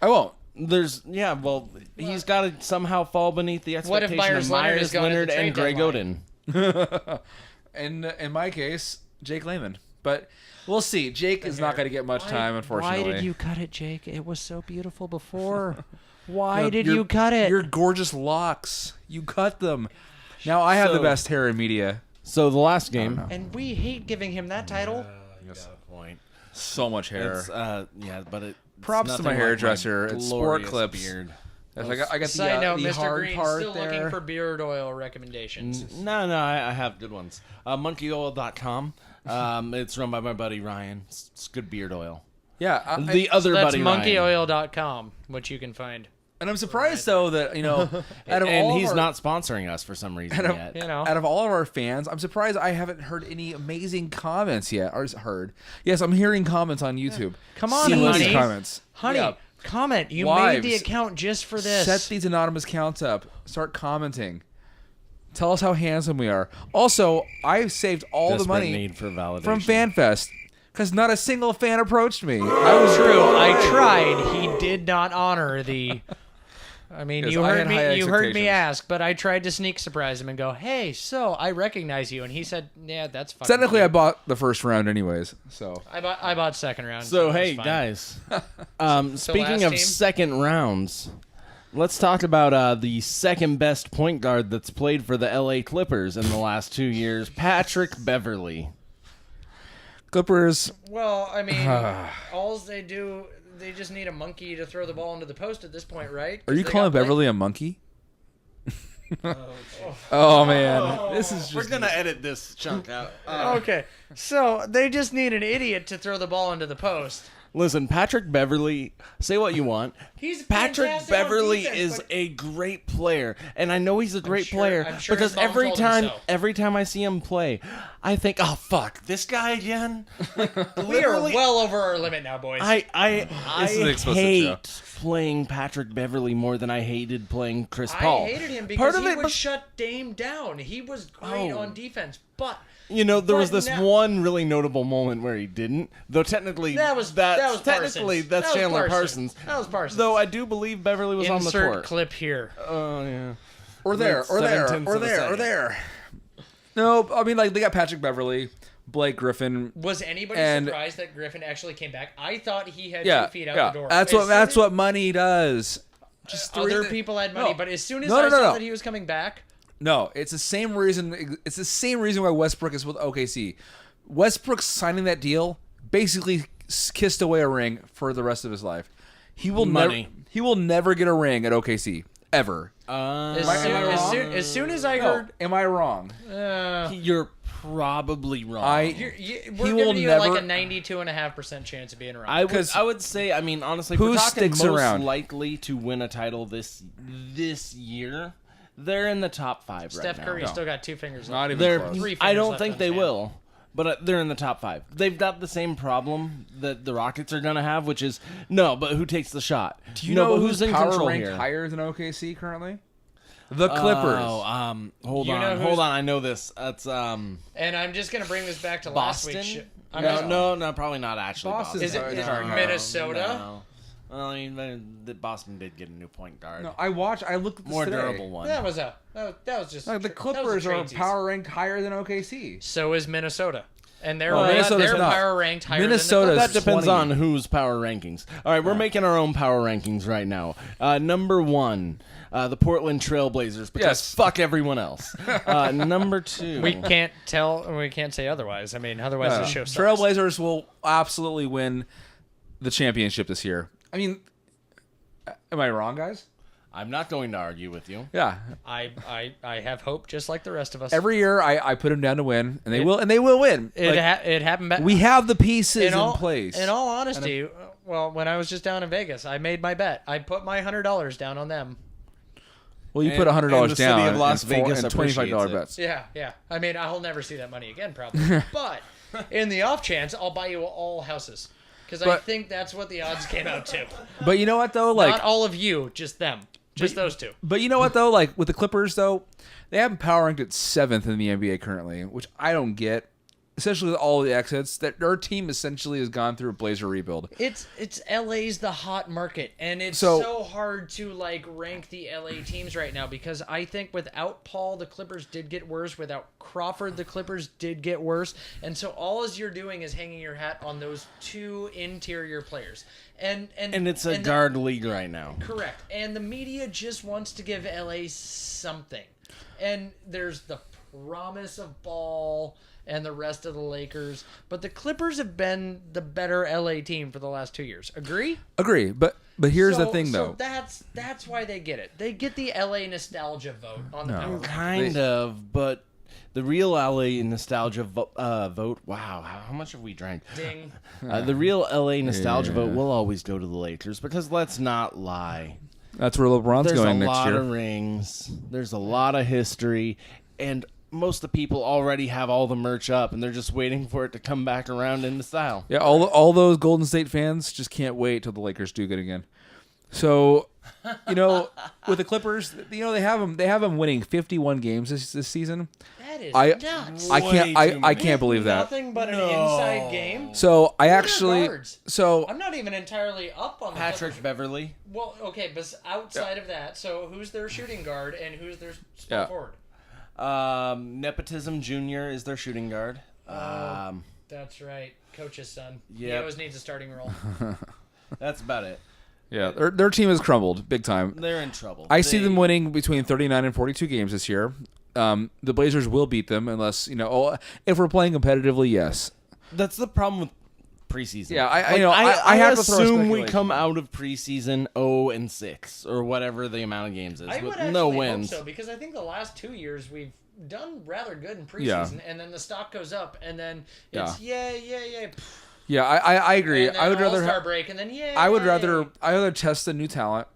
I won't. He's got to somehow fall beneath the What if expectation of Myers Leonard is Myers going at the Leonard and trade Greg deadline? Oden. And in my case, Jake Lehman. But we'll see. Jake is not going to get much time, unfortunately. Why did you cut it, Jake? It was so beautiful before. Why No, did your- you cut it? Your gorgeous locks. You cut them. Now I have the So- best hair in media. So the last game. And we hate giving him that title. Point. So much hair. It's, but it. Props to it's my nothing like hairdresser. It's Sport glorious Clips. Beard. I got the, Side note, the Mr. hard Green part still there. looking for beard oil recommendations. No, I have good ones. Monkeyoil.com. It's run by my buddy Ryan. It's good beard oil. Yeah. The other That's buddy Ryan. monkeyoil.com, which you can find. And I'm surprised though that out of And all he's of our, not sponsoring us for some reason yet. out of all of our fans, I'm surprised I haven't heard any amazing comments yet. Or heard? Yes, I'm hearing comments on YouTube. Come on, Seen honey. these comments. Honey, Yeah. comment. You Wives, made the account just for this. Set these anonymous accounts up. Start commenting. Tell us how handsome we are. Also, I saved all the Desperate money need for validation. from FanFest because not a single fan approached me. True. I tried. He did not honor the. I mean, Yes, you I heard had me. high You heard me expectations. ask, but I tried to sneak surprise him and go, "Hey, so I recognize you," and he said, "Yeah, that's fine." Technically, I bought the first round anyways. So I bought second round. So it was hey fine. guys, speaking last of team? second rounds, let's talk about the second best point guard that's played for the LA Clippers in the last 2 years, Patrick Beverley. Clippers. Well, I mean, all they do, they just need a monkey to throw the ball into the post at this point, right? Are you calling Beverly a monkey? Oh man, this is just. We're gonna edit this chunk out. Okay, so they just need an idiot to throw the ball into the post. Listen, Patrick Beverly, say what you want. He's Patrick fantastic on Beverly defense, is but- a great player, and I know he's a great sure- player I'm sure because his mom every told him time, so. every time I see him play, I think, "Oh fuck, this guy again." We are Literally, well over our limit now, boys. I This is an explicit hate playing Patrick Beverly more than I hated playing Chris I Paul. hated him Part because of he it would was- shut Dame down. He was great Oh. on defense, but there was But this now- one really notable moment where he didn't. Though technically, that was technically Parsons. that's That was Chandler Parsons. That was Parsons. Though I do believe Beverly was on the Insert court. clip here. Oh yeah. Or there, Like or there, 7/10 or of a there, or second. there. No, I mean, like, they got Patrick Beverly, Blake Griffin. Was anybody And- surprised that Griffin actually came back? I thought he had Yeah, 2 feet out yeah. the door. That's As what soon that's as- what money does. Just Other three- people had money, No. but as soon as No, I no, saw no. that he was coming back, No, it's the same reason. It's the same reason why Westbrook is with OKC. Westbrook signing that deal basically kissed away a ring for the rest of his life. He will never. Money. He will never get a ring at OKC ever. as soon as I heard, Am I wrong? You're probably wrong. we're He giving will you never- like a 92.5% chance of being wrong. I would say, I mean, honestly, Who we're talking sticks most around? likely to win a title this year. They're in the top 5 Steph right Curry now. still got 2 fingers Not left. even They're, close. 3 I fingers don't left think on they his hand. will, but they're in the top 5. They've got the same problem that the Rockets are going to have, which is but who takes the shot? Do you know but who's in power control ranked here? higher than OKC currently? The Clippers. Oh, hold You know on, who's- hold on. I know this. It's And I'm just gonna bring this back to last Boston. week's show. No, probably not actually. Boston's Boston. Is it No, Minnesota? No. Well, I mean, Boston did get a new point guard. No, I looked at this More today. durable one. That was just Like, the that was a Clippers are tradesies. power ranked higher than OKC. So is Minnesota, and they're Minnesota's they're not. power ranked higher. Minnesota's than That depends 20. on whose power rankings. All right, we're making our own power rankings right now. Number 1, the Portland Trailblazers, because Yes. fuck everyone else. Number 2, We can't tell. We can't say otherwise. I mean, otherwise the show sucks. Trailblazers will absolutely win the championship this year. I mean, am I wrong, guys? I'm not going to argue with you. Yeah. I have hope, just like the rest of us. Every year, I put them down to win, and they will win. it Like, it happened back. we have the pieces in all, place. In all honesty, well, when I was just down in Vegas, I made my bet. I put my $100 down on them. Well, you put And- $100 and the city down of Las and Vegas and $25 appreciates bets. Yeah. I mean, I'll never see that money again, probably. But in the off chance, I'll buy you all houses. Because I But- think that's what the odds came out to. But you know what though, like, Not all of you, just them. Just those two. but you know what though, like with the Clippers though, they have them power ranked at 7th in the NBA currently, which I don't get. Essentially, with all the exits, that their team essentially has gone through a Blazer rebuild. It's LA's the hot market, and it's So- so hard to like rank the LA teams right now because I think without Paul the Clippers did get worse, without Crawford the Clippers did get worse, and so all as you're doing is hanging your hat on those 2 interior players, and And it's a guard league right now. correct, and the media just wants to give LA something, and there's the promise of Ball and the rest of the Lakers, but the Clippers have been the better LA team for the last 2 years. Agree? Agree, but here's the thing though. So that's why they get it. They get the LA nostalgia vote on the power. Kind of, but the real LA nostalgia vote. Wow, how much have we drank? Ding. The real LA nostalgia vote will always go to the Lakers because let's not lie. That's where LeBron's There's going a next lot year. of rings. There's a lot of history, and most of the people already have all the merch up, and they're just waiting for it to come back around into style. Yeah, all those Golden State fans just can't wait till the Lakers do good again. So, with the Clippers, they have them winning 51 games this season. That is nuts. I can't believe that. Nothing but an inside game. So I Who are their actually guards? so I'm not even entirely up on the Patrick Clippers. Beverly. Well, okay, but outside of that, so who's their shooting guard and who's their small Yeah. forward? Nepotism Jr. is their shooting guard. That's right, coach's son. He Yep. always needs a starting role. That's about it. yeah, their team has crumbled big time. They're in trouble. I see them winning between 39 and 42 games this year. The Blazers will beat them unless if we're playing competitively. Yes. That's the problem with preseason. Yeah, I have to throw a assume we speculation. come out of preseason 0-6 or whatever the amount of games is, I would with actually no hope wins. so, because I think the last 2 years we've done rather good in Yeah. preseason, and then the stock goes up, and then it's yay. Yeah, I agree. And then I would rather All-Star break, and then yay. I would rather test the new talent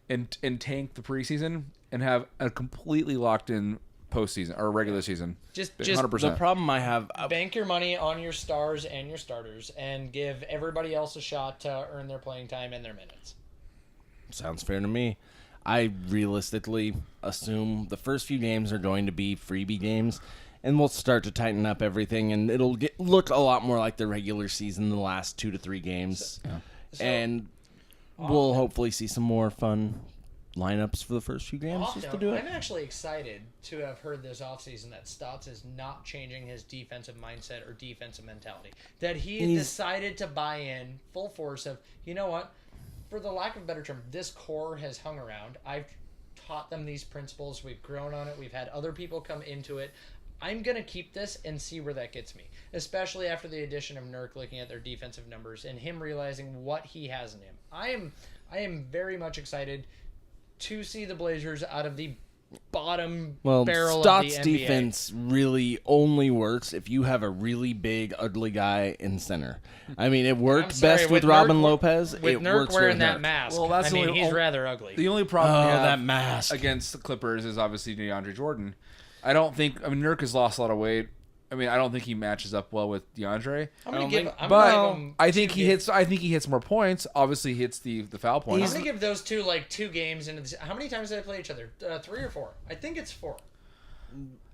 and tank the preseason and have a completely locked in postseason or regular season. Just 100%. The problem I have, bank your money on your stars and your starters, and give everybody else a shot to earn their playing time and their minutes. sounds fair to me. I realistically assume the first few games are going to be freebie games, and we'll start to tighten up everything, and it'll look a lot more like the regular season the last 2 to 3 games. So- And we'll hopefully see some more fun lineups for the first few games just to do it. I'm actually excited to have heard this offseason that Stotts is not changing his defensive mindset or defensive mentality. That he decided to buy in full force of, you know what, for the lack of a better term, this core has hung around. I've taught them these principles. We've grown on it. We've had other people come into it. I'm going to keep this and see where that gets me, especially after the addition of Nurk looking at their defensive numbers and him realizing what he has in him. I am very much excited to see the Blazers out of the bottom barrel Stott's of the NBA. defense really only works if you have a really big, ugly guy in center. I mean, it worked sorry, best with with Robin Nurk- Lopez. With it Nurk works wearing with that Nurk. mask, Well, that's I the mean, only- he's rather ugly. The only problem we have that mask. against the Clippers is obviously DeAndre Jordan. Nurk has lost a lot of weight. I mean, I don't think he matches up well with DeAndre. I'm gonna give But him I think two he games. hits. I think he hits more points. Obviously, he hits the foul I'm points. gonna give those two like 2 games into the. How many times did they play each other? 3 or 4? I think it's 4.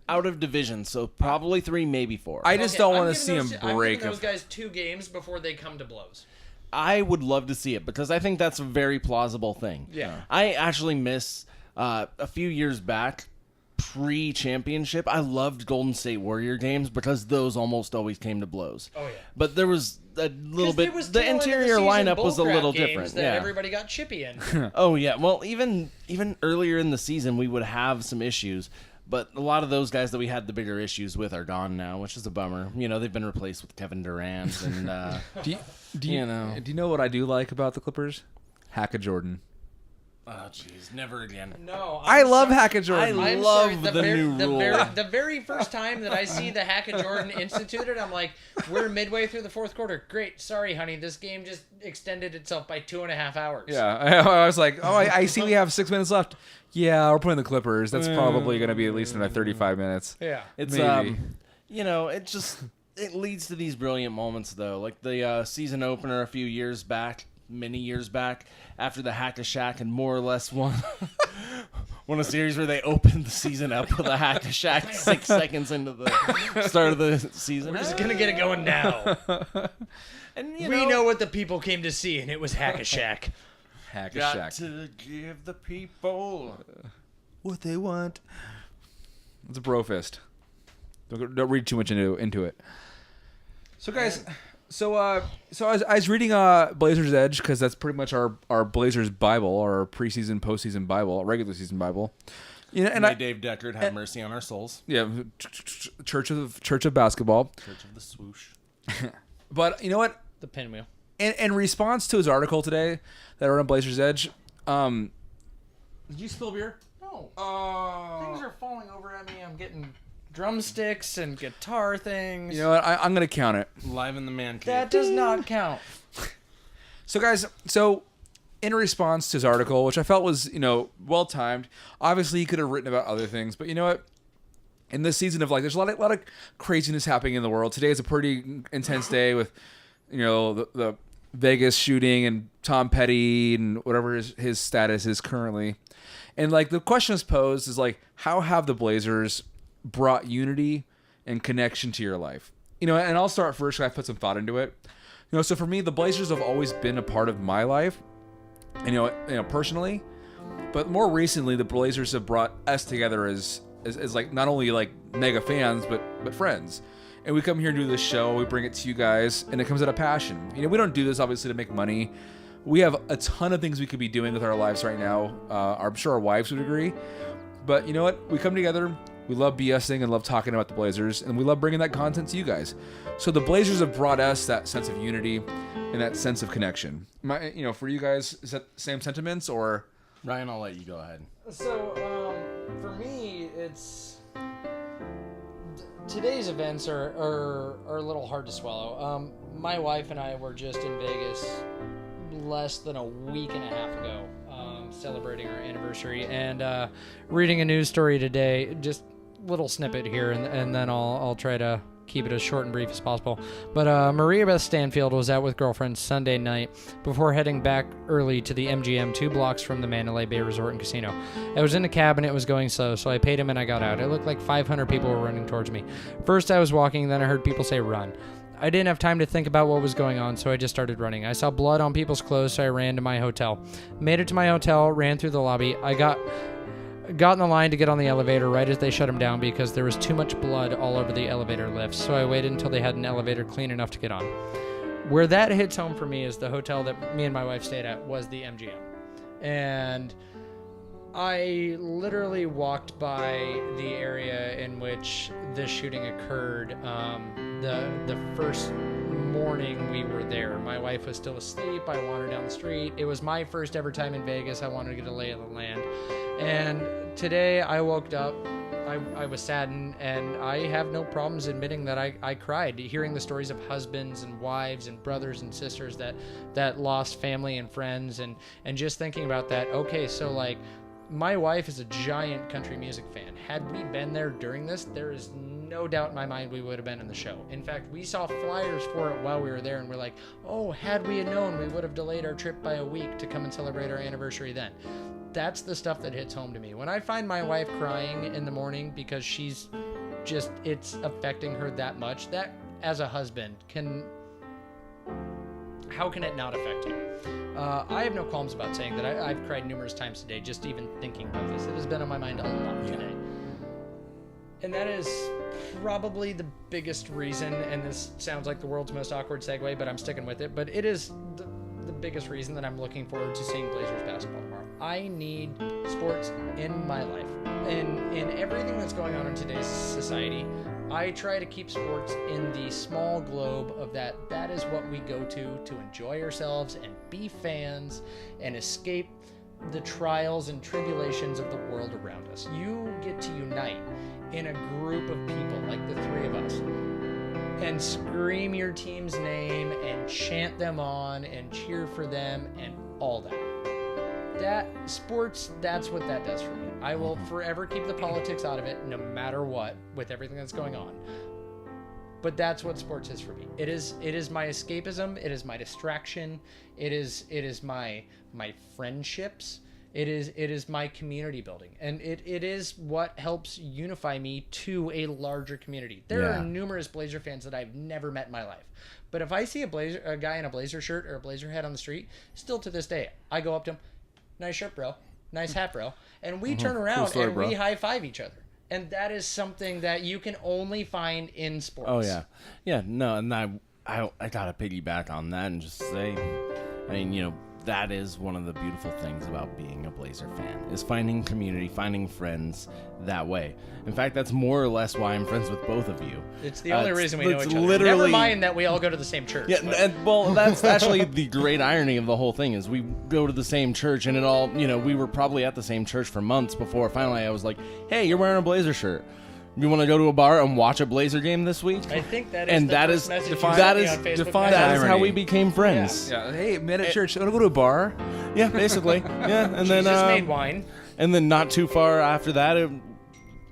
Out of division, so probably 3, maybe 4. I just Okay, don't I'm want to giving see him those- break. I'm giving those guys 2 games before they come to blows. I would love to see it because I think that's a very plausible thing. Yeah. I actually miss a few years back, pre-championship. I loved Golden State Warrior games because those almost always came to blows. Oh, yeah. But there was a little 'Cause there bit. was The tail end of interior season lineup was a bullcrap little games different. That Yeah. everybody got chippy in. Oh yeah. Well, even earlier in the season, we would have some issues. But a lot of those guys that we had the bigger issues with are gone now, which is a bummer. They've been replaced with Kevin Durant and Do you know what I do like about the Clippers? Hackett Jordan. oh jeez, never again. No, I I'm love sorry. Hackett Jordan. I I'm love sorry, the new rule. The very first time that I see the Hackett Jordan instituted, I'm like, we're midway through the 4th quarter. Great. Sorry, honey. This game just extended itself by 2.5 hours. Yeah, I was like, I see we have 6 minutes left. Yeah, we're playing the Clippers. That's probably going to be at least another 35 minutes. Yeah. It's Maybe. it leads to these brilliant moments though, like the season opener a few years back, many years back, after the Hack-a-Shack and more or less won a series where they opened the season up with a Hack-a-Shack 6 seconds into the start of the season. We're just going to get it going now. And We know what the people came to see, and it was Hack-a-Shack. got Hack-a-Shack. to give the people What they want. It's a bro fist. Don't read too much into it. So guys, so I was reading Blazers Edge because that's pretty much our Blazers Bible, our preseason, postseason Bible, regular season Bible. And May Dave Deckard have mercy on our souls. yeah, Church of Basketball. Church of the Swoosh. But you know what? The pinwheel. In response to his article today that I wrote on Blazers Edge, did you spill beer? No. Things are falling over at me. I'm getting drumsticks and guitar things. You know what? I'm gonna count it. Live in the man cave. That does not count. So guys, in response to his article, which I felt was, well timed. Obviously, he could have written about other things, but you know what? In this season of there's a lot of craziness happening in the world. Today is a pretty intense day with, the Vegas shooting and Tom Petty and whatever his status is currently. And the question is posed is how have the Blazers brought unity and connection to your life? And I'll start first because I put some thought into it. So for me, the Blazers have always been a part of my life, personally, but more recently, the Blazers have brought us together as not only mega fans, but friends. And we come here and do this show, we bring it to you guys, and it comes out of passion. We don't do this obviously to make money. We have a ton of things we could be doing with our lives right now. I'm sure our wives would agree. But you know what? We come together, we love BSing and love talking about the Blazers, and we love bringing that content to you guys. So the Blazers have brought us that sense of unity and that sense of connection. For you guys, is that the same sentiments or? Ryan, I'll let you go ahead. So, for me, it's today's events are a little hard to swallow. My wife and I were just in Vegas less than a week and a half ago, celebrating our anniversary, and reading a news story today. Just little snippet here, and then I'll try to keep it as short and brief as possible. But Maria Beth Stanfield was out with girlfriends Sunday night before heading back early to the MGM 2 blocks from the Mandalay Bay Resort and Casino. I was in a cab and it was going slow, so I paid him and I got out. It looked like 500 people were running towards me. First I was walking, then I heard people say run. I didn't have time to think about what was going on, so I just started running. I saw blood on people's clothes, so I ran to my hotel. Made it to my hotel, ran through the lobby. I got in the line to get on the elevator right as they shut them down because there was too much blood all over the elevator lifts, so I waited until they had an elevator clean enough to get on. Where that hits home for me is the hotel that me and my wife stayed at was the MGM. And I literally walked by the area in which this shooting occurred the first morning we were there. My wife was still asleep. I wandered down the street. It was my first ever time in Vegas. I wanted to get a lay of the land. And today I woke up, I was saddened, and I have no problems admitting that I cried, hearing the stories of husbands and wives and brothers and sisters that lost family and friends, and just thinking about that. Okay, so my wife is a giant country music fan. Had we been there during this, there is no doubt in my mind we would have been in the show. In fact, we saw flyers for it while we were there, and we're like, oh, had we had known, we would have delayed our trip by a week to come and celebrate our anniversary then. That's the stuff that hits home to me. When I find my wife crying in the morning because it's affecting her that much, that as a husband how can it not affect you? I have no qualms about saying that I've cried numerous times today, just even thinking about this. It has been on my mind a lot today. And that is probably the biggest reason, and this sounds like the world's most awkward segue, but I'm sticking with it, but it is the biggest reason that I'm looking forward to seeing Blazers basketball tomorrow. I need sports in my life. In everything that's going on in today's society, I try to keep sports in the small globe of that is what we go to enjoy ourselves and be fans and escape the trials and tribulations of the world around us. You get to unite in a group of people like the three of us and scream your team's name and chant them on and cheer for them and all that. Sports, that's what that does for me. I will forever keep the politics out of it, no matter what, with everything that's going on. But that's what sports is for me. It is my escapism. It is my distraction. It is my friendships. It is my community building, and it is what helps unify me to a larger community. There are numerous Blazer fans that I've never met in my life, but if I see a guy in a Blazer shirt or a Blazer hat on the street, still to this day, I go up to him. Nice shirt, bro. Nice hat, bro. And we turn around and we high-five each other. And that is something that you can only find in sports. Oh, yeah. Yeah, no, and I got to piggyback on that and just say, that is one of the beautiful things about being a Blazer fan, is finding community, finding friends that way. In fact, that's more or less why I'm friends with both of you. It's the only reason we know each other. Never mind that we all go to the same church. Yeah, well, that's actually the great irony of the whole thing is we go to the same church, and it all, we were probably at the same church for months before finally I was like, hey, you're wearing a Blazer shirt. You want to go to a bar and watch a Blazer game this week? I think that is that is how we became friends. Yeah. Hey, met at church. I want to go to a bar. Yeah, basically. Yeah, and then Jesus made wine. and then not too far after that,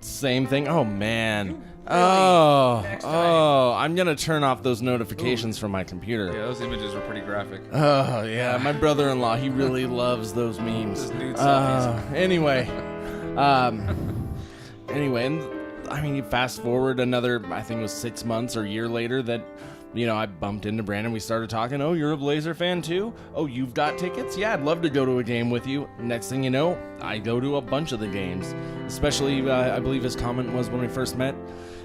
same thing. Oh man. Next time. I'm gonna turn off those notifications from my computer. Yeah, those images were pretty graphic. Oh yeah, my brother-in-law, he really loves those memes. Those nude selfies. Anyway, and I mean, you fast forward another, I think it was 6 months or a year later that, I bumped into Brandon. We started talking. Oh, you're a Blazer fan too? Oh, you've got tickets? Yeah, I'd love to go to a game with you. Next thing you know, I go to a bunch of the games. Especially, I believe his comment was when we first met,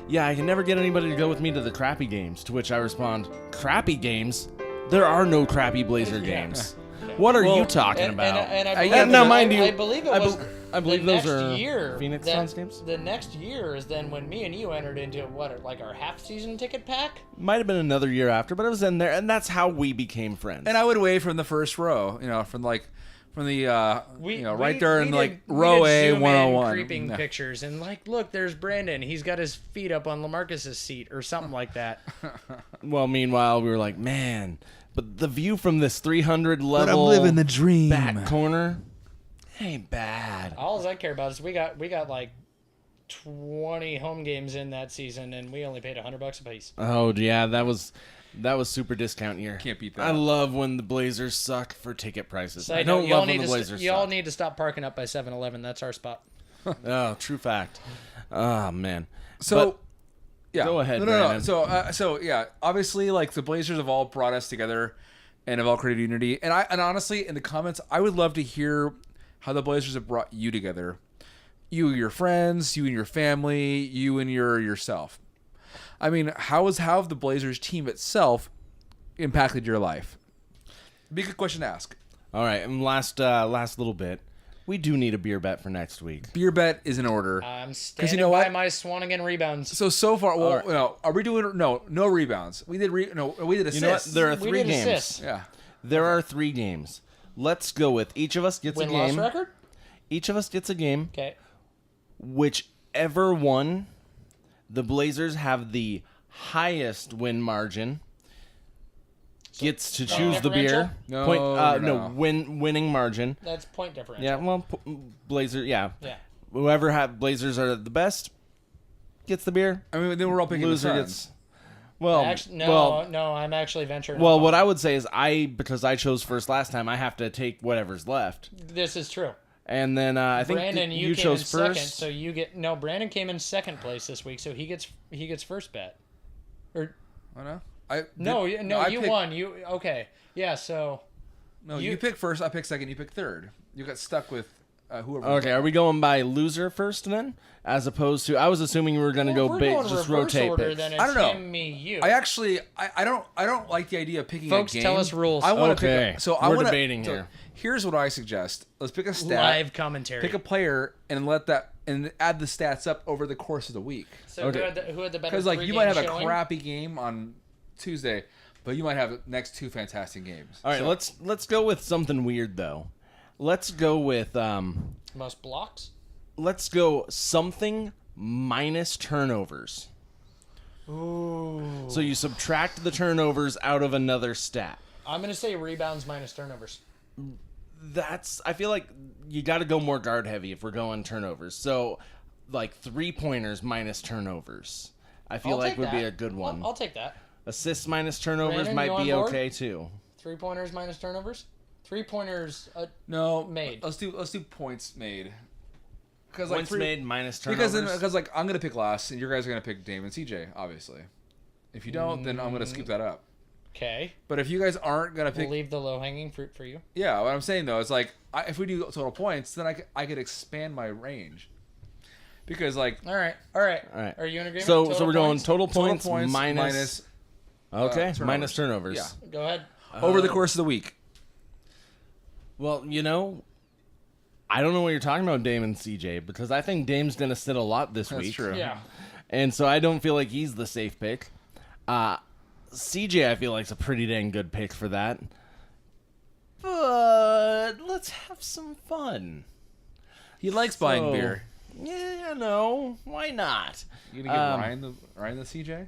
yeah, I can never get anybody to go with me to the crappy games. To which I respond, crappy games? There are no crappy Blazer games. What are you talking about? And I Yeah, believe, now, mind you, I believe it was. I believe the those next are year, Phoenix that- Suns games? The next year is then when me and you entered into our half-season ticket pack. Might have been another year after, but it was in there, and that's how we became friends. And I would wave from the first row, from the right there in like we row did A, zoom in 101. creeping No. pictures, and look, there's Brandon. He's got his feet up on Lamarcus's seat or something like that. Well, meanwhile, we were like, man, but the view from this 300 level dream. back corner ain't bad. All I care about is we got like 20 home games in that season, and we only paid $100 a piece. Oh yeah, that was super discount year. Can't beat that. I love when the Blazers suck for ticket prices. So I don't love when the Blazers y'all suck. need to stop parking up by 7-Eleven. That's our spot. Oh, true fact. Oh man. So, But yeah, go ahead, No. Brandon. So yeah, obviously, like the Blazers have all brought us together, and have all created unity. And honestly, in the comments, I would love to hear how the Blazers have brought you together. You and your friends, you and your family, you and yourself. I mean, how have the Blazers team itself impacted your life? Be a good question to ask. All right, and last little bit, we do need a beer bet for next week. Beer bet is in order. I'm standing you know by what? my Swanigan rebounds. So far, well, All right. no, are we doing no rebounds? We did we did assists. You know what? There are We 3 did games. assists. Yeah. There are 3 games. Let's go with each of us gets a Win-loss game. record? Each of us gets a game. Okay. Whichever one, the Blazers have the highest win margin. Gets to choose the beer. differential? No. Winning margin. That's point differential. Yeah, well, Blazer. Yeah. Yeah. Whoever have Blazers are the best gets the beer. I mean, then we're all picking Loser the gets. Suns. Well, Actually, no, I'm actually venturing. Well, off what on- I would say is because I chose first last time, I have to take whatever's left. This is true. And then I think Brandon, you came chose in first. second, so you get Brandon came in second place this week, so he gets first bet. Or Oh no. you picked- won. You okay? Yeah. So No, You- you pick first. I pick second. You pick third. You got stuck with whoever. Okay, are we going by loser first then, as opposed to? I was assuming we were going to go we're big, going just reverse rotate order. picks. Then it's I don't know. him, me, you. I don't like the idea of picking Folks, a game. tell us rules. I want to Okay, pick. I we're wanna, debating here. Here's what I suggest. Let's pick a stat. Live commentary. Pick a player and add the stats up over the course of the week. So Okay. who had the better? Because like you might have a showing? crappy game on Tuesday, but you might have the next 2 fantastic games. All right, So- let's go with something weird though. Let's go with most blocks. let's go something minus turnovers. Ooh. So you subtract the turnovers out of another stat. I'm gonna say rebounds minus turnovers. I feel like you got to go more guard heavy if we're going turnovers. So like 3-pointers minus turnovers. I feel I'll like take would be that. a good one. I'll take that. Assists minus turnovers Brandon, might you on be board? okay too. 3-pointers minus turnovers. 3-pointers. No, Made. Let's do points made. Because Points made minus turnovers. because like I'm gonna pick last, and you guys are gonna pick Dame and CJ, obviously. If you don't, then I'm gonna skip that up. Okay. But if you guys aren't gonna pick, We'll leave the low-hanging fruit for you. yeah, what I'm saying though is like if we do total points, then I could expand my range. Because like All right. All right. right. Are you in agreement? So Total we're going points? total total points, points minus okay, turnovers. minus turnovers. Yeah. Go ahead. over the course of the week. Well, I don't know what you're talking about, Dame and CJ, because I think Dame's going to sit a lot this That's week. true. Yeah. And so I don't feel like he's the safe pick. CJ, I feel like is a pretty dang good pick for that. But let's have some fun. He likes buying So, beer. Yeah, why not? You gonna give Ryan the CJ?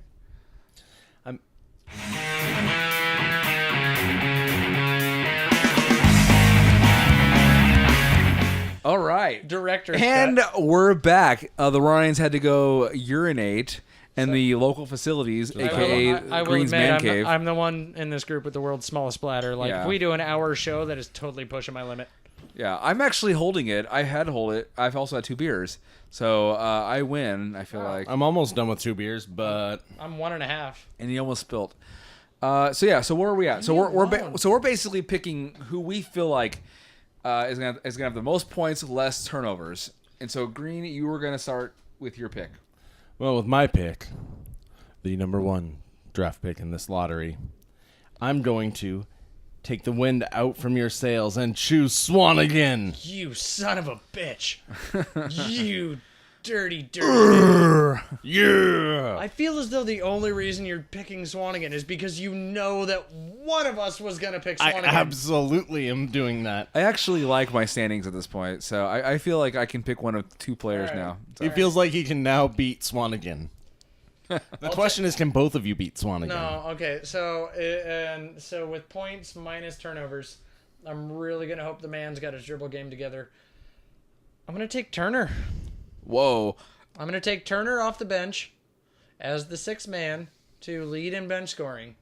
right. Director's And cut. we're back. The Ryans had to go urinate in the local facilities, aka I will Green's Man admit, Cave. I'm the one in this group with the world's smallest bladder. Like, Yeah. if we do an hour show, that is totally pushing my limit. Yeah, I'm actually holding it. I had to hold it. I've also had 2 beers, so I win. I feel like, I'm almost done with 2 beers, but I'm 1.5. and he almost spilt. So where are we at? So we're basically picking who we feel like is gonna have the most points, less turnovers. And so Green, you were gonna start with your pick. well, with my pick, the number 1 draft pick in this lottery, I'm going to take the wind out from your sails and choose Swanigan. You son of a bitch. You dirty. Yeah. I feel as though the only reason you're picking Swanigan is because you know that one of us was going to pick I Swanigan. absolutely am doing that. I actually like my standings at this point, so I feel like I can pick one of 2 players All right. now. He feels like he can now beat Swanigan. The question is, can both of you beat Swanigan? No, okay. So with points minus turnovers, I'm really going to hope the man's got his dribble game together. I'm going to take Turner. Whoa. I'm going to take Turner off the bench as the 6th man to lead in bench scoring.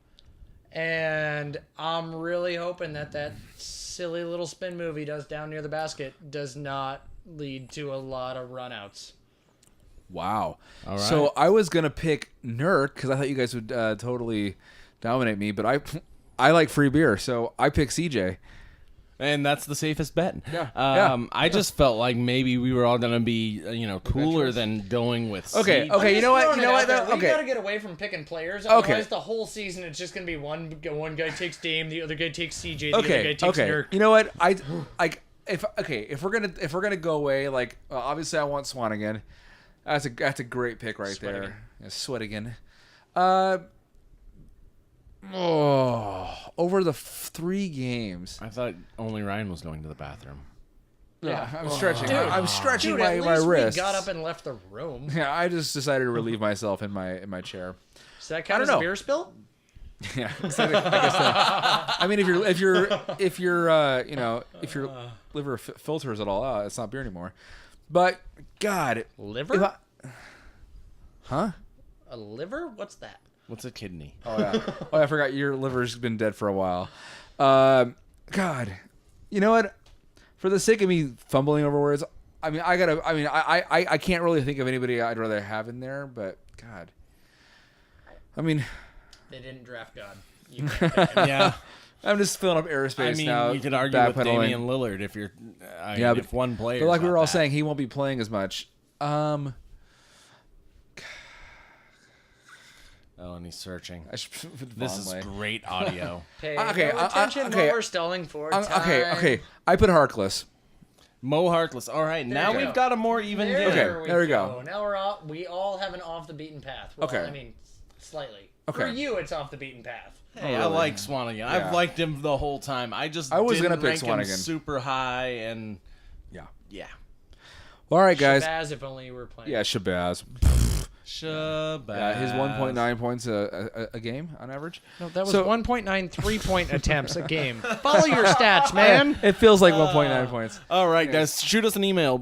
And I'm really hoping that silly little spin move he does down near the basket does not lead to a lot of runouts. Wow. All right. So I was gonna pick Nurk because I thought you guys would totally dominate me, but I like free beer, so I pick CJ. And that's the safest bet. Yeah. I just felt like maybe we were all going to be, cooler than going with Okay, Siege. okay. You know what? You know what? We Okay. got to get away from picking players. Okay. Otherwise, the whole season it's just going to be one guy takes Dame, the other guy takes CJ, the other guy takes Nurk. You know what? If we're gonna go away, like obviously I want Swanigan. That's a great pick right there. Yeah, Sweatigan. Over the 3 games. I thought only Ryan was going to the bathroom. Yeah, I'm stretching. Dude, I'm stretching Dude, my at least wrists. we got up and left the room. Yeah, I just decided to relieve myself in my chair. Does that count as don't a know. beer spill? Yeah, exactly. I guess so. I mean, if your liver filters it all out, it's not beer anymore. But God, Liver? Huh? A liver? What's that? What's a kidney? Oh yeah. I forgot your liver's been dead for a while. God, you know what? For the sake of me fumbling over words, I can't really think of anybody I'd rather have in there. But God, I mean, They didn't draft God. You can't pick him. Yeah. I'm just filling up airspace I mean, now. you could argue with backpedaling. Damian Lillard if you're, Yeah, if one player. But like we were all saying, he won't be playing as much. Oh, and he's searching. This is great audio. Pay Okay, no attention okay. while we're stalling for time. Okay. I put Harkless. Mo Harkless. All right, now you we've go. got a more even game. Okay, there we go. Now we all have an off the beaten path. Well, Okay. I mean, slightly. Okay. For you, it's off the beaten path. Hey, Oh, I really? like Swanigan. I've Yeah. liked him the whole time. I was didn't gonna pick rank him Swanigan. super high, and Yeah. yeah. All right, guys. Shabazz, if only you were playing. Yeah, Shabazz. Shabazz. Yeah, his 1.9 points a game on average. No, that was So- 1.9 3-point attempts a game. Follow your stats, man. It feels like 1.9 points. All right, guys, shoot us an email,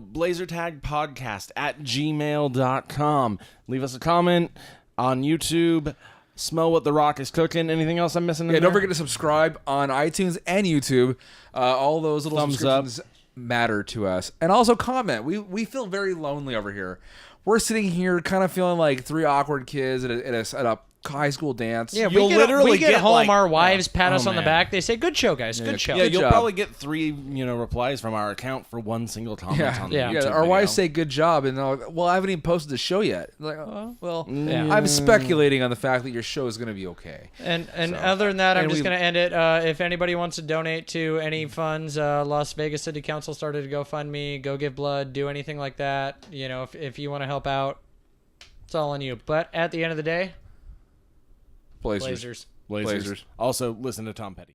blazertagpodcast@gmail.com. Leave us a comment on YouTube. Smell what the rock is cooking. Anything else I'm missing? Yeah, don't forget to subscribe on iTunes and YouTube. All those little Thumbs up. subscriptions matter to us. And also comment. We feel very lonely over here. We're sitting here kind of feeling like 3 awkward kids at a high school dance. Yeah, You'll we literally get get, home. like- our wives pat us Oh, on the man. back. They say, "Good show, guys. Good show." Yeah, Good you'll job. probably get 3, replies from our account for one single comment on the Yeah. YouTube Our video. wives say good job, and they're like, well, I haven't even posted the show yet. Like, oh, well, Yeah. I'm speculating on the fact that your show is going to be okay. And other than that, I'm And just we- going to end it. If anybody wants to donate to any funds, Las Vegas City Council started a GoFundMe. Go give blood. Do anything like that. If you want to help out, it's all on you. But at the end of the day, Blazers. Blazers. Blazers. Also, listen to Tom Petty.